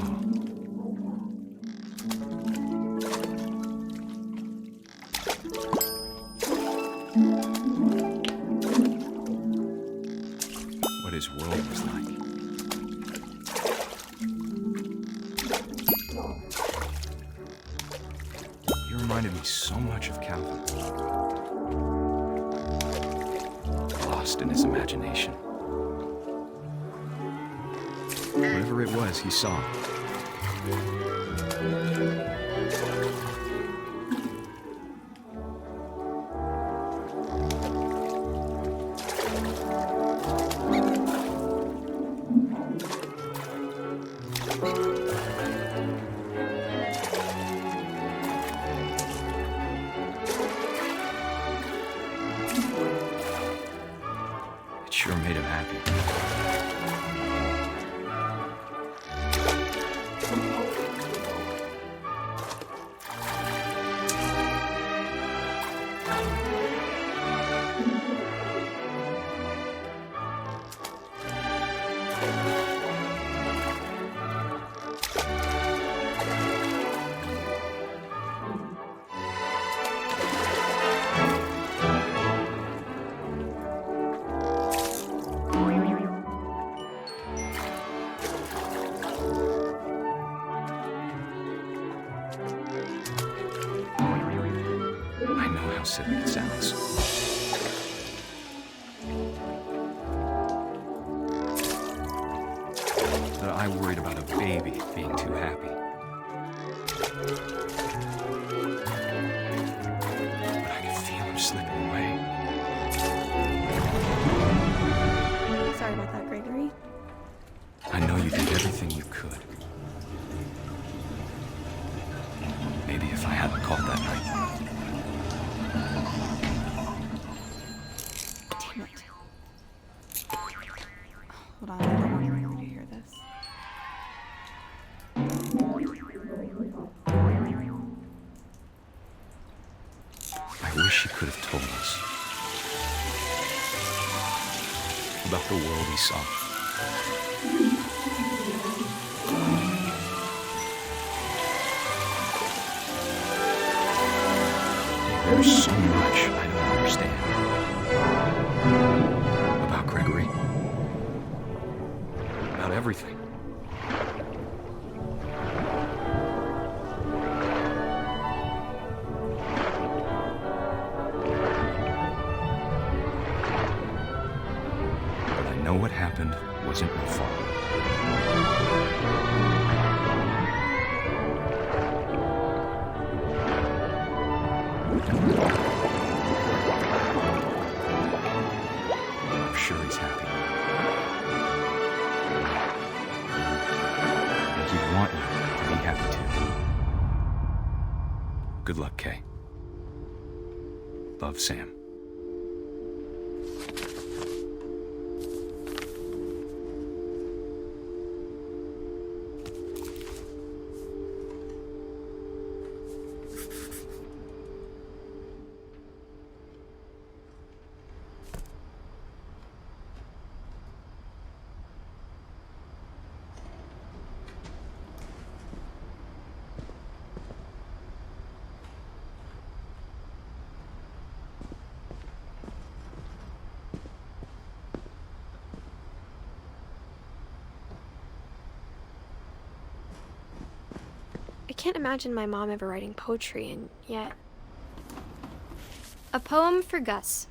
What his world was like. He reminded me so much of Calvin. Lost in his imagination. Whatever it was, he saw. It sure made him happy. I know how silly it sounds. But I worried about a baby being too happy. But I could feel him slipping away. Sorry about that, Gregory. I know you did everything you could. Maybe if I hadn't called that night. Damn it. Hold on, I don't want Gregory to hear this. I wish he could have told us about the world he saw. There's so much I don't understand about Gregory, about everything. But I know what happened wasn't your fault. I'm sure he's happy. And he'd want you to be happy too. Good luck, Kay. Love, Sam. can't imagine my mom ever writing poetry, and yet... A poem for Gus,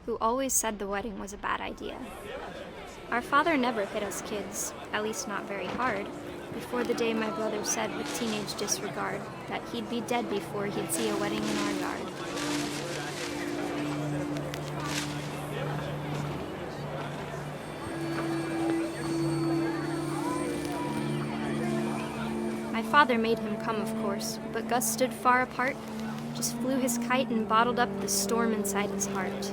who always said the wedding was a bad idea. Our father never hit us kids, at least not very hard, before the day my brother said with teenage disregard that he'd be dead before he'd see a wedding in our yard. My father made him come, of course, but Gus stood far apart, just flew his kite and bottled up the storm inside his heart.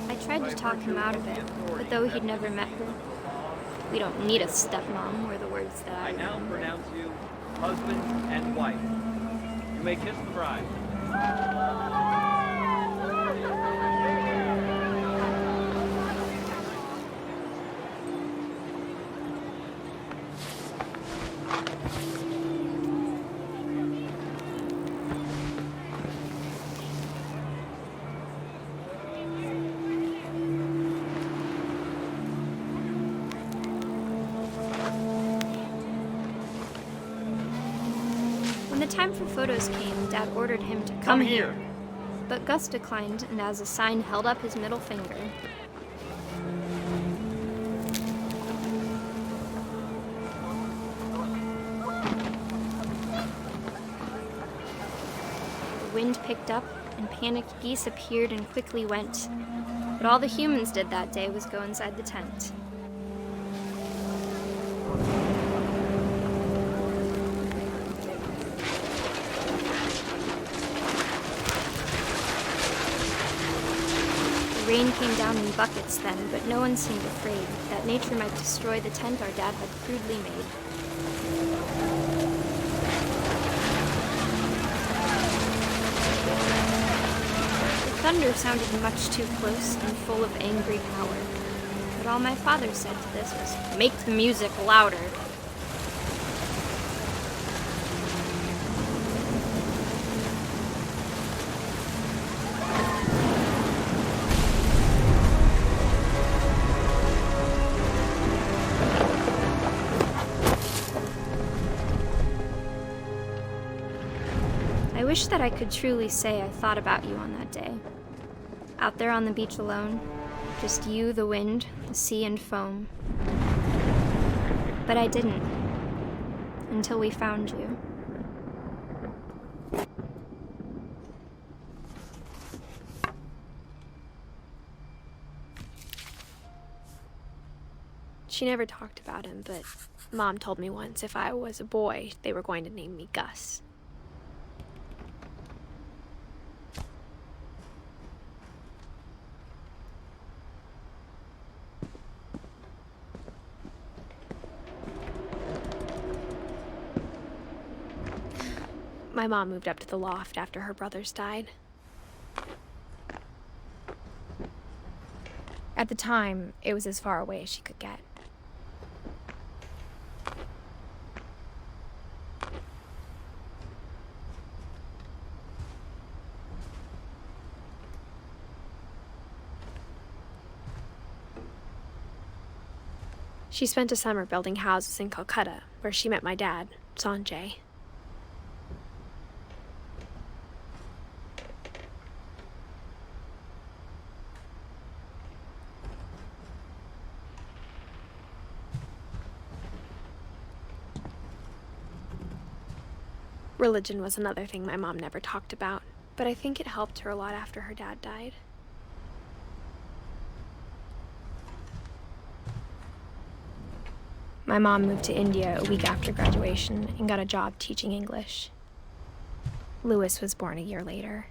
I tried to talk him out of it, but though he'd never met her, we don't need a stepmom, were the words that I now remember. pronounce you husband and wife. You may kiss the bride. When the time for photos came, Dad ordered him to come here. But Gus declined, and as a sign held up his middle finger. The wind picked up, and panicked geese appeared and quickly went. But all the humans did that day was go inside the tent. The rain came down in buckets then, but no one seemed afraid that nature might destroy the tent our dad had crudely made. The thunder sounded much too close and full of angry power, but all my father said to this was, "Make the music louder." I wish that I could truly say I thought about you on that day. Out there on the beach alone, just you, the wind, the sea, and foam. But I didn't, until we found you. She never talked about him, but Mom told me once if I was a boy, they were going to name me Gus. My mom moved up to the loft after her brothers died. At the time, it was as far away as she could get. She spent a summer building houses in Calcutta, where she met my dad, Sanjay. Religion was another thing my mom never talked about, but I think it helped her a lot after her dad died. My mom moved to India a week after graduation and got a job teaching English. Louis was born a year later.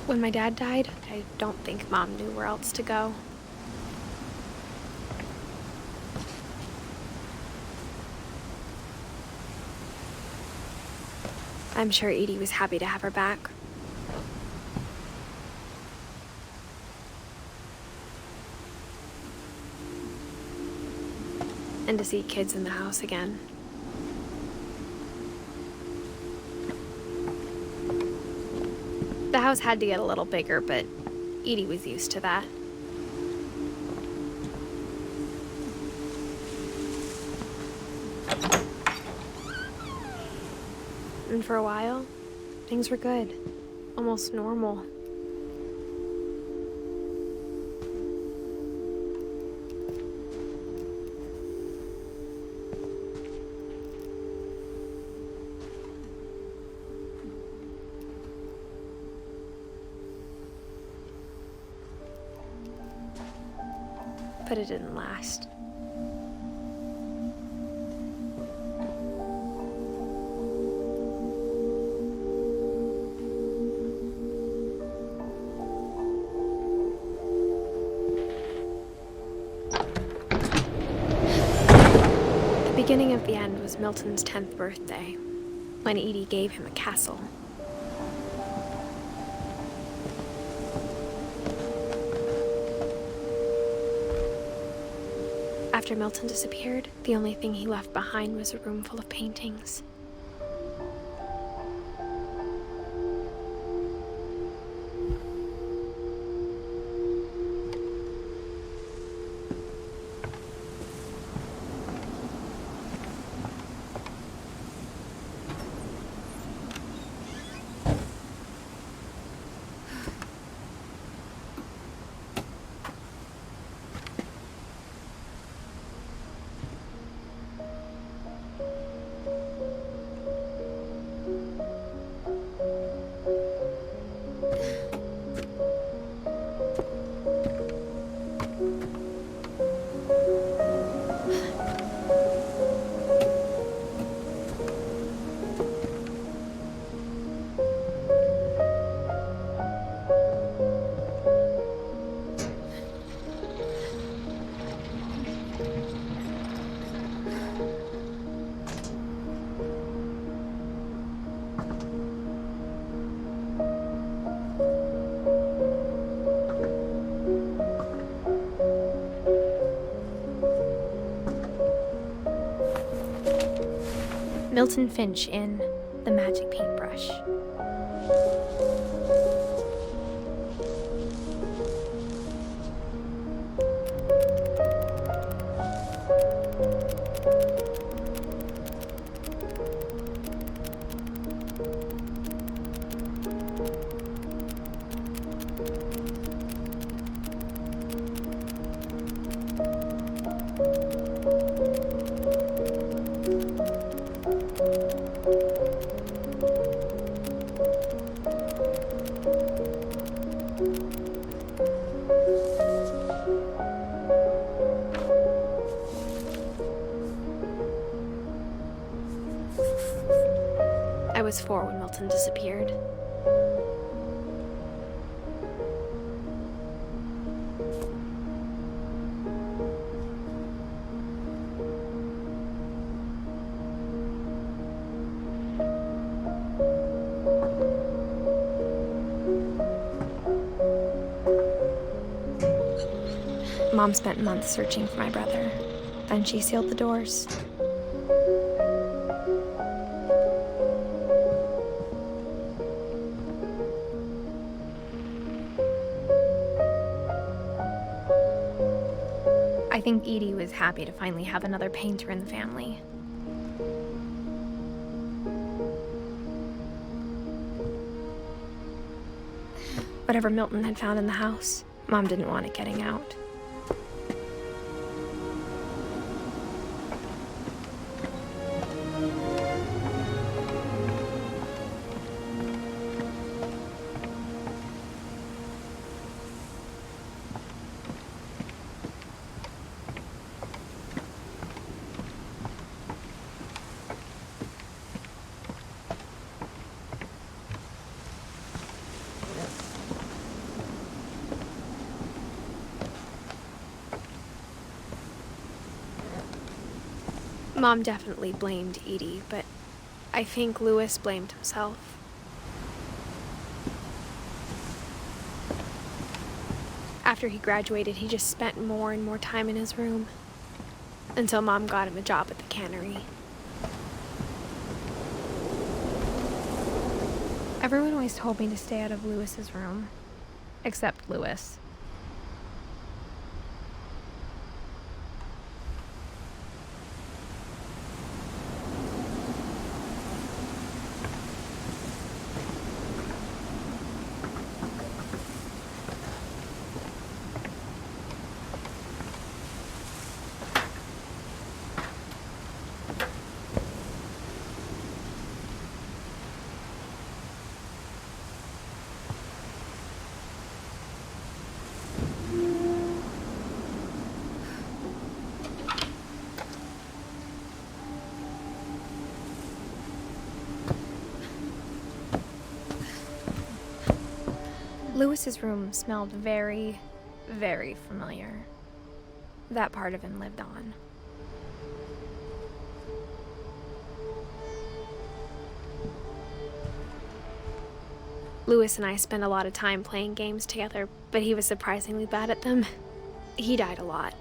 When my dad died, I don't think Mom knew where else to go. I'm sure Edie was happy to have her back. And to see kids in the house again. The house had to get a little bigger, but Edie was used to that. And for a while, things were good. Almost normal. But it didn't last. The beginning of the end was Milton's 10th birthday, when Edie gave him a castle. After Milton disappeared, the only thing he left behind was a room full of paintings. Milton Finch in The Magic Paintbrush. I was 4 when Milton disappeared. Mom spent months searching for my brother. Then she sealed the doors. I think Edie was happy to finally have another painter in the family. Whatever Milton had found in the house, Mom didn't want it getting out. Mom definitely blamed Edie, but I think Louis blamed himself. After he graduated, he just spent more and more time in his room, until Mom got him a job at the cannery. Ever Everyone always told me to stay out of Lewis's room. Except Lewis. Lewis's room smelled very, very familiar. That part of him lived on. Lewis and I spent a lot of time playing games together, but he was surprisingly bad at them. He died a lot.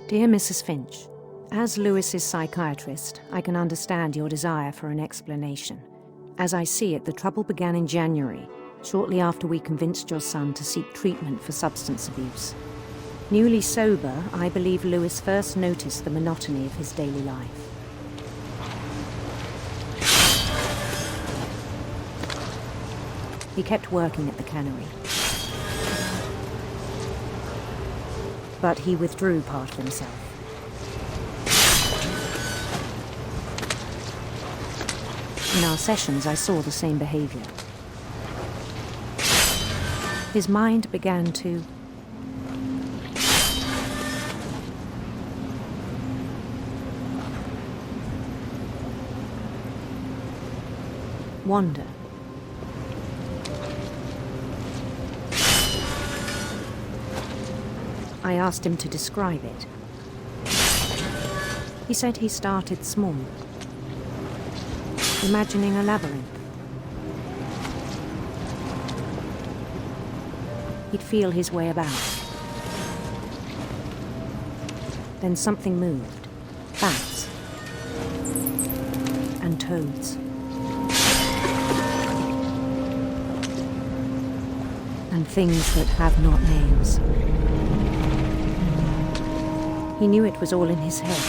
Dear Mrs. Finch, as Lewis's psychiatrist, I can understand your desire for an explanation. As I see it, the trouble began in January, shortly after we convinced your son to seek treatment for substance abuse. Newly sober, I believe Lewis first noticed the monotony of his daily life. He kept working at the cannery. But he withdrew part of himself. In our sessions, I saw the same behavior. His mind began to wander. I asked him to describe it. He said he started small, imagining a labyrinth. He'd feel his way about. Then something moved. Bats. And toads. And things that have not names. He knew it was all in his head.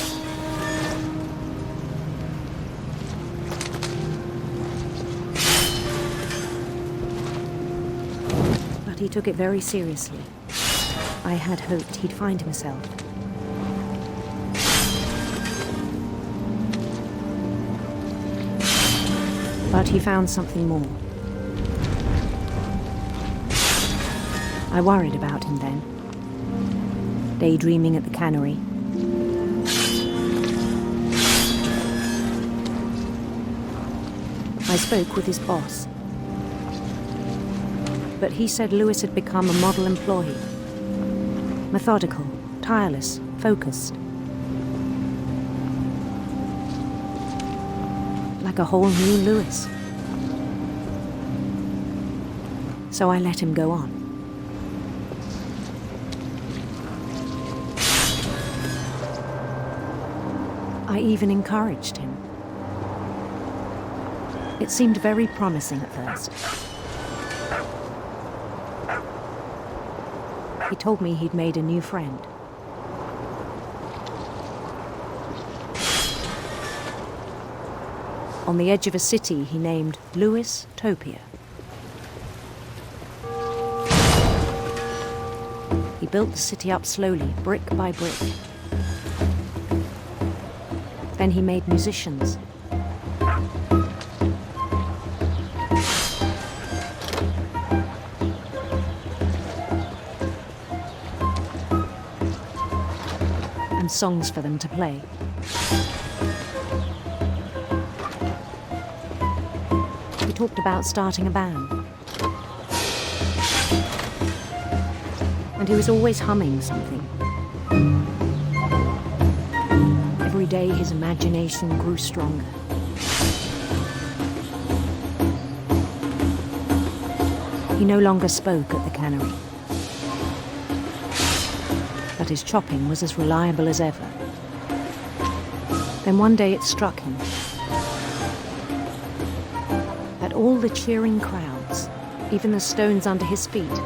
But he took it very seriously. I had hoped he'd find himself. But he found something more. I worried about him then. Daydreaming at the cannery. I spoke with his boss. But he said Lewis had become a model employee. Methodical, tireless, focused. Like a whole new Lewis. So I let him go on. I even encouraged him. It seemed very promising at first. He told me he'd made a new friend. On the edge of a city he named Lewis Topia. He built the city up slowly, brick by brick. Then he made musicians. And songs for them to play. He talked about starting a band. And he was always humming something. Every day his imagination grew stronger. He no longer spoke at the cannery, but his chopping was as reliable as ever. Then one day it struck him that all the cheering crowds, even the stones under his feet,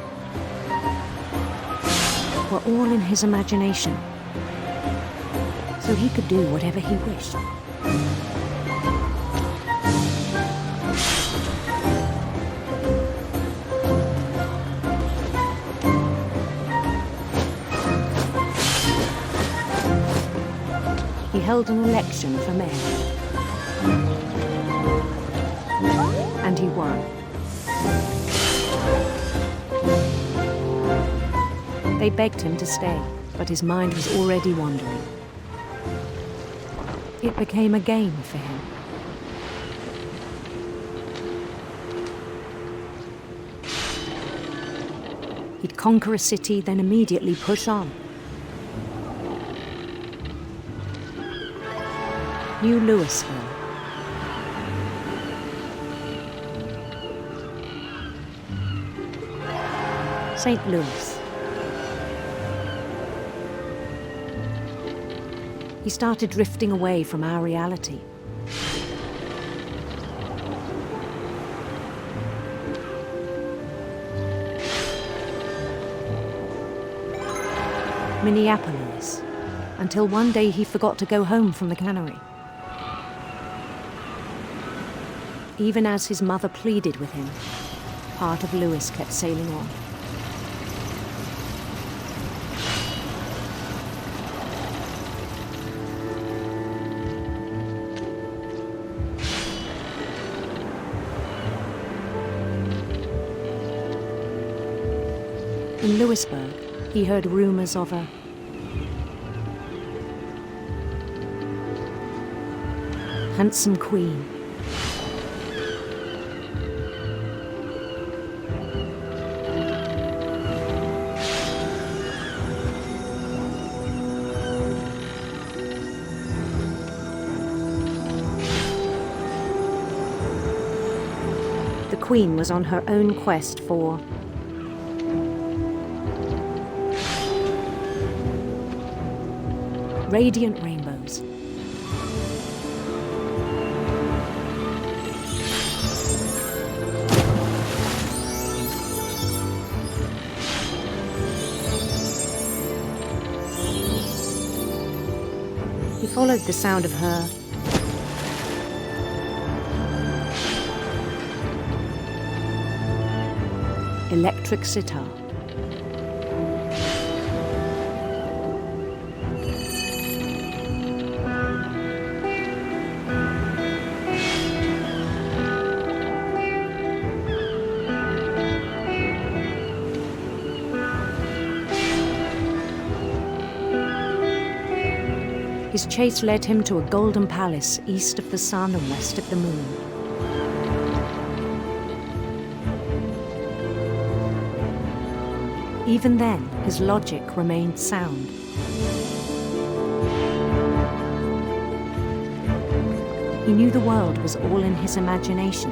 were all in his imagination, so he could do whatever he wished. He held an election for mayor, and he won. They begged him to stay, but his mind was already wandering. It became a game for him. He'd conquer a city, then immediately push on. New Louisville. St. Louis. He started drifting away from our reality. Minneapolis, until one day he forgot to go home from the cannery. Even as his mother pleaded with him, part of Louis kept sailing on. In Louisburg, he heard rumors of a handsome queen. The queen was on her own quest for radiant rainbows. He followed the sound of her electric sitar. His chase led him to a golden palace east of the sun and west of the moon. Even then, his logic remained sound. He knew the world was all in his imagination.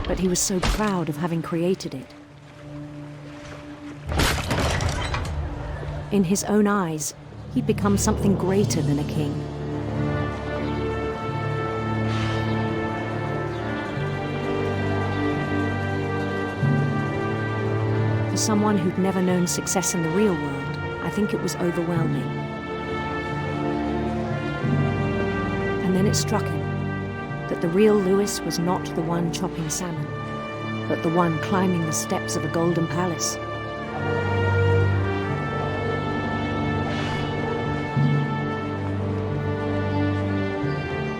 But he was so proud of having created it. In his own eyes, he'd become something greater than a king. For someone who'd never known success in the real world, I think it was overwhelming. And then it struck him that the real Louis was not the one chopping salmon, but the one climbing the steps of a golden palace.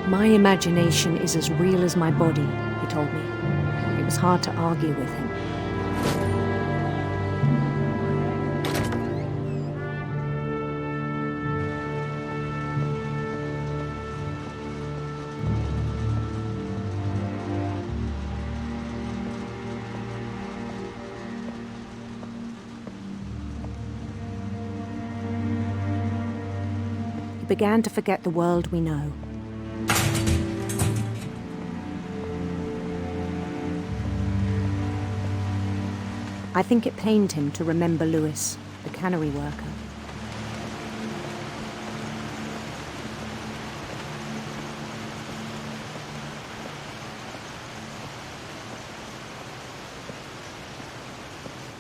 My imagination is as real as my body, he told me. It was hard to argue with him. began to forget the world we know. I think it pained him to remember Lewis, the cannery worker.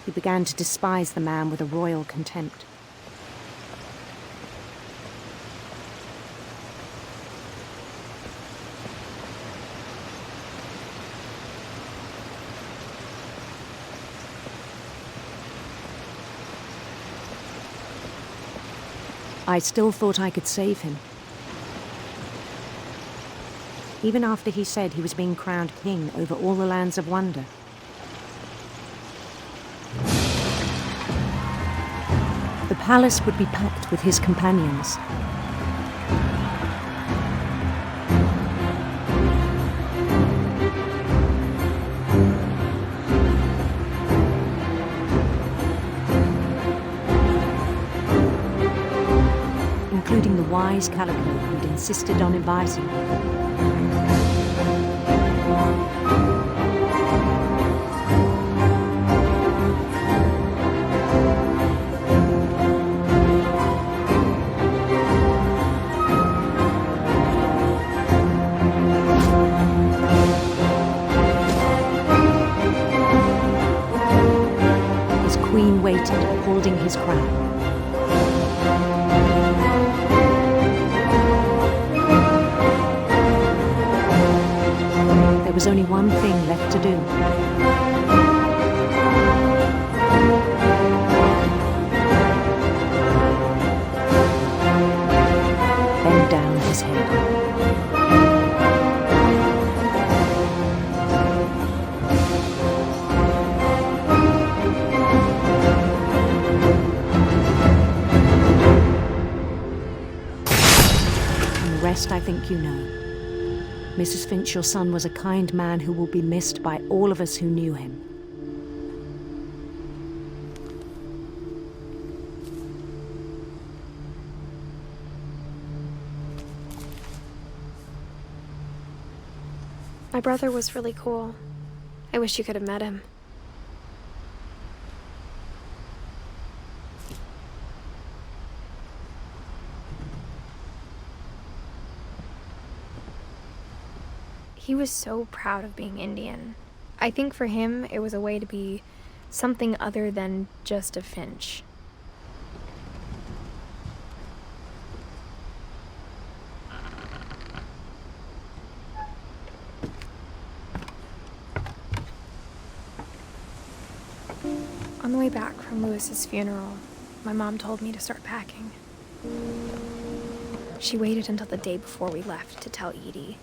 He began to despise the man with a royal contempt. I still thought I could save him. Even after he said he was being crowned king over all the lands of wonder. The palace would be packed with his companions. Including the wise Calico who'd insisted on inviting me. His queen waited, holding his crown. There was only one thing left to do. Bend down his head. And the rest I think you know. Mrs. Finch, your son was a kind man who will be missed by all of us who knew him. My brother was really cool. I wish you could have met him. He was so proud of being Indian. I think for him, it was a way to be something other than just a Finch. On the way back from Lewis's funeral, my mom told me to start packing. She waited until the day before we left to tell Edie.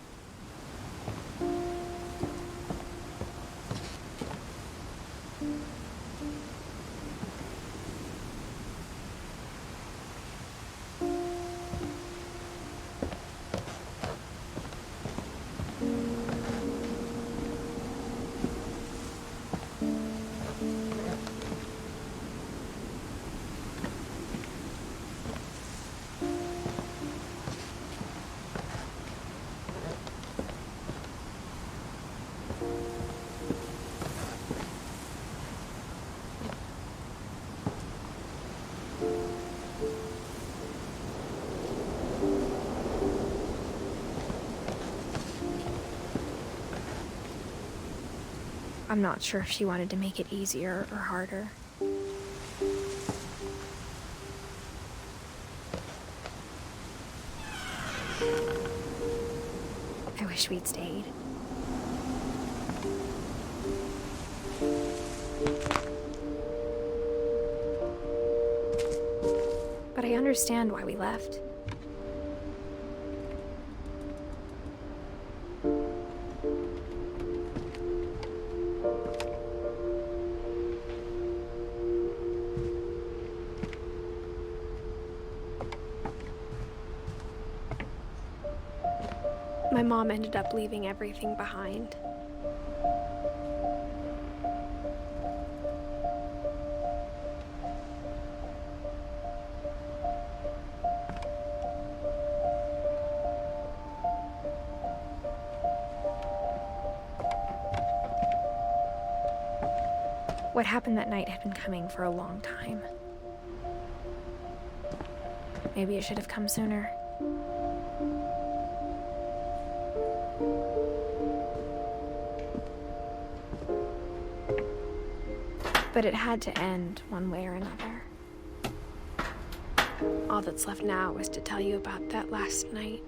I'm not sure if she wanted to make it easier or harder. I wish we'd stayed. But I understand why we left. My mom ended up leaving everything behind. What happened that night had been coming for a long time. Maybe it should have come sooner. But it had to end one way or another. All that's left now is to tell you about that last night.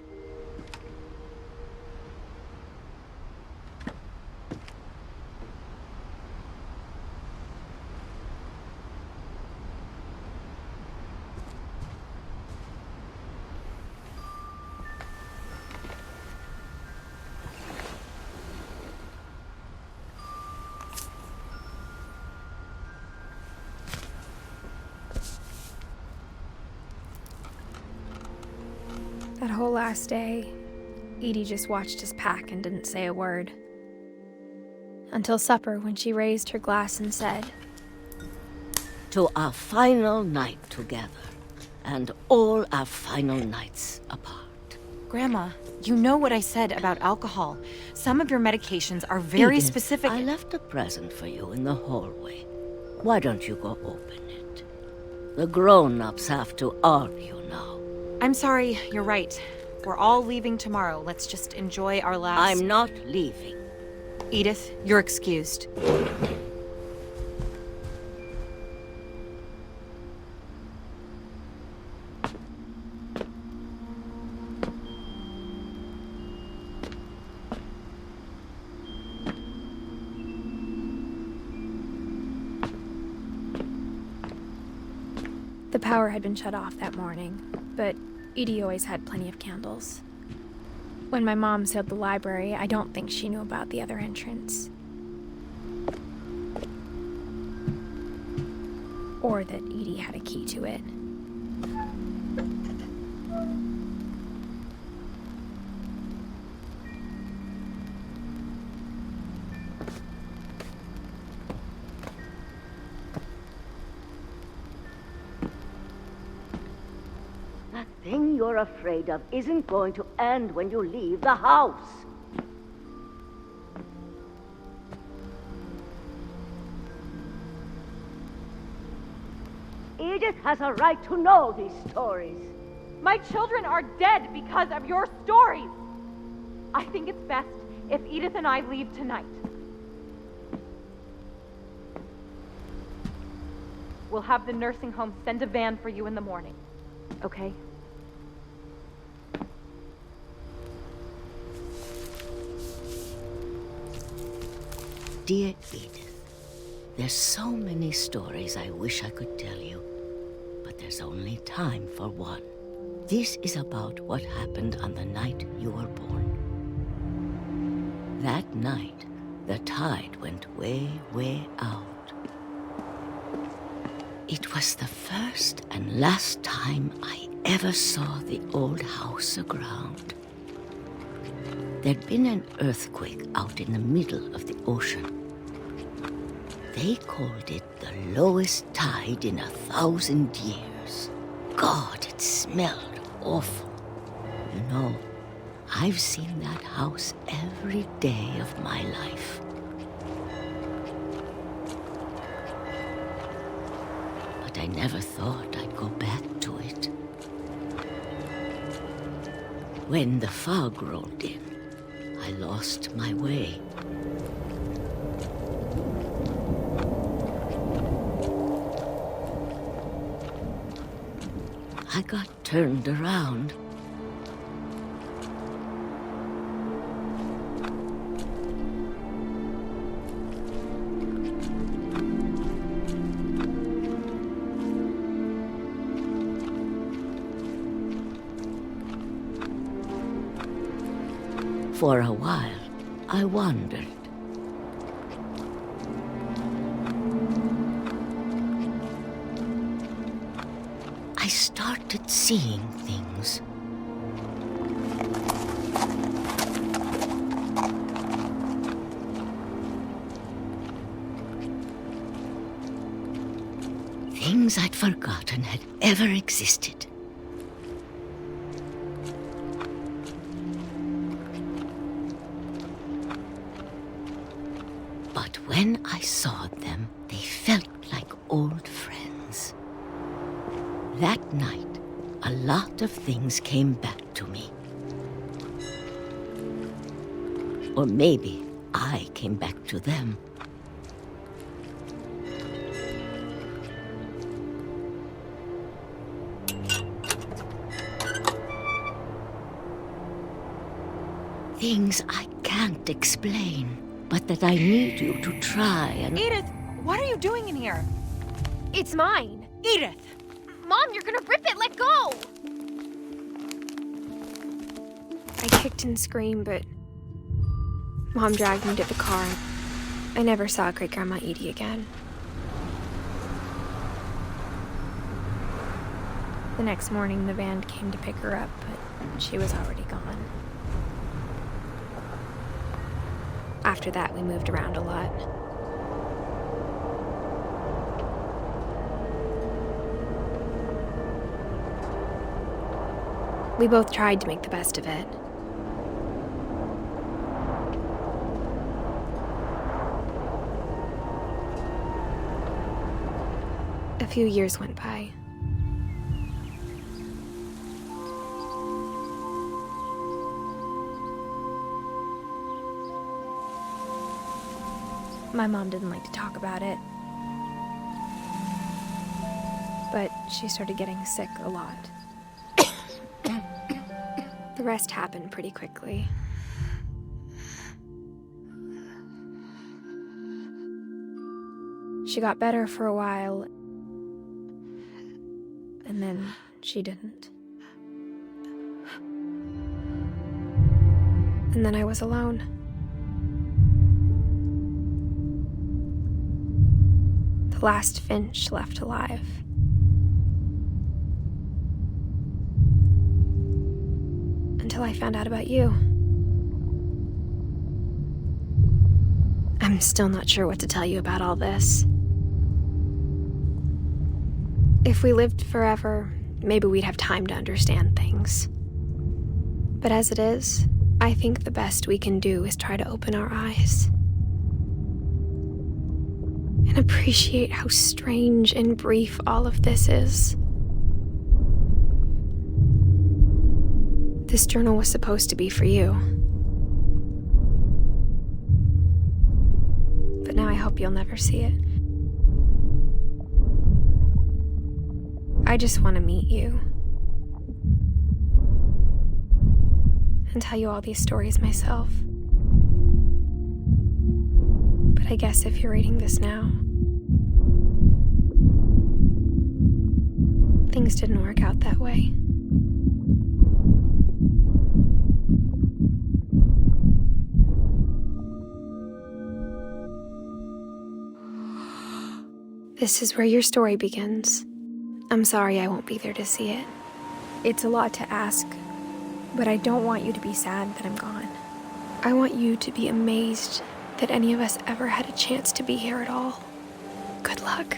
That whole last day, Edie just watched us pack and didn't say a word. Until supper, when she raised her glass and said, "To our final night together, and all our final nights apart." Grandma, you know what I said about alcohol. Some of your medications are very Edith, specific. I left a present for you in the hallway. Why don't you go open it? The grown-ups have to argue now. I'm sorry, you're right. We're all leaving tomorrow. Let's just enjoy our last... I'm not leaving. Edith, you're excused. The power had been shut off that morning, but Edie always had plenty of candles. When my mom sealed the library, I don't think she knew about the other entrance. Or that Edie had a key to it. That thing you're afraid of isn't going to end when you leave the house. Edith has a right to know these stories. My children are dead because of your stories. I think it's best if Edith and I leave tonight. We'll have the nursing home send a van for you in the morning. Okay? Dear Edith, there's so many stories I wish I could tell you, but there's only time for one. This is about what happened on the night you were born. That night, the tide went way, way out. It was the first and last time I ever saw the old house aground. There'd been an earthquake out in the middle of the ocean. They called it the lowest tide in 1,000 years. God, it smelled awful. You know, I've seen that house every day of my life. But I never thought I'd go back to it. When the fog rolled in, I lost my way. I got turned around. For a while, I wandered. I started seeing things. Things I'd forgotten had ever existed. But when I saw them, they felt like old friends. That night, a lot of things came back to me. Or maybe I came back to them. Things I can't explain, but that I need you to try and... Edith, what are you doing in here? It's mine. Edith! Mom, you're gonna rip it! Let go! I kicked and screamed, but Mom dragged me to the car. I never saw Great-Grandma Edie again. The next morning, the band came to pick her up, but she was already gone. After that, we moved around a lot. We both tried to make the best of it. A few years went by. My mom didn't like to talk about it, but she started getting sick a lot. The rest happened pretty quickly. She got better for a while, and then she didn't. And then I was alone. The last Finch left alive. Until I found out about you. I'm still not sure what to tell you about all this. If we lived forever, maybe we'd have time to understand things. But as it is, I think the best we can do is try to open our eyes. And appreciate how strange and brief all of this is. This journal was supposed to be for you. But now I hope you'll never see it. I just want to meet you. And tell you all these stories myself. But I guess if you're reading this now, things didn't work out that way. This is where your story begins. I'm sorry I won't be there to see it. It's a lot to ask, but I don't want you to be sad that I'm gone. I want you to be amazed that any of us ever had a chance to be here at all. Good luck.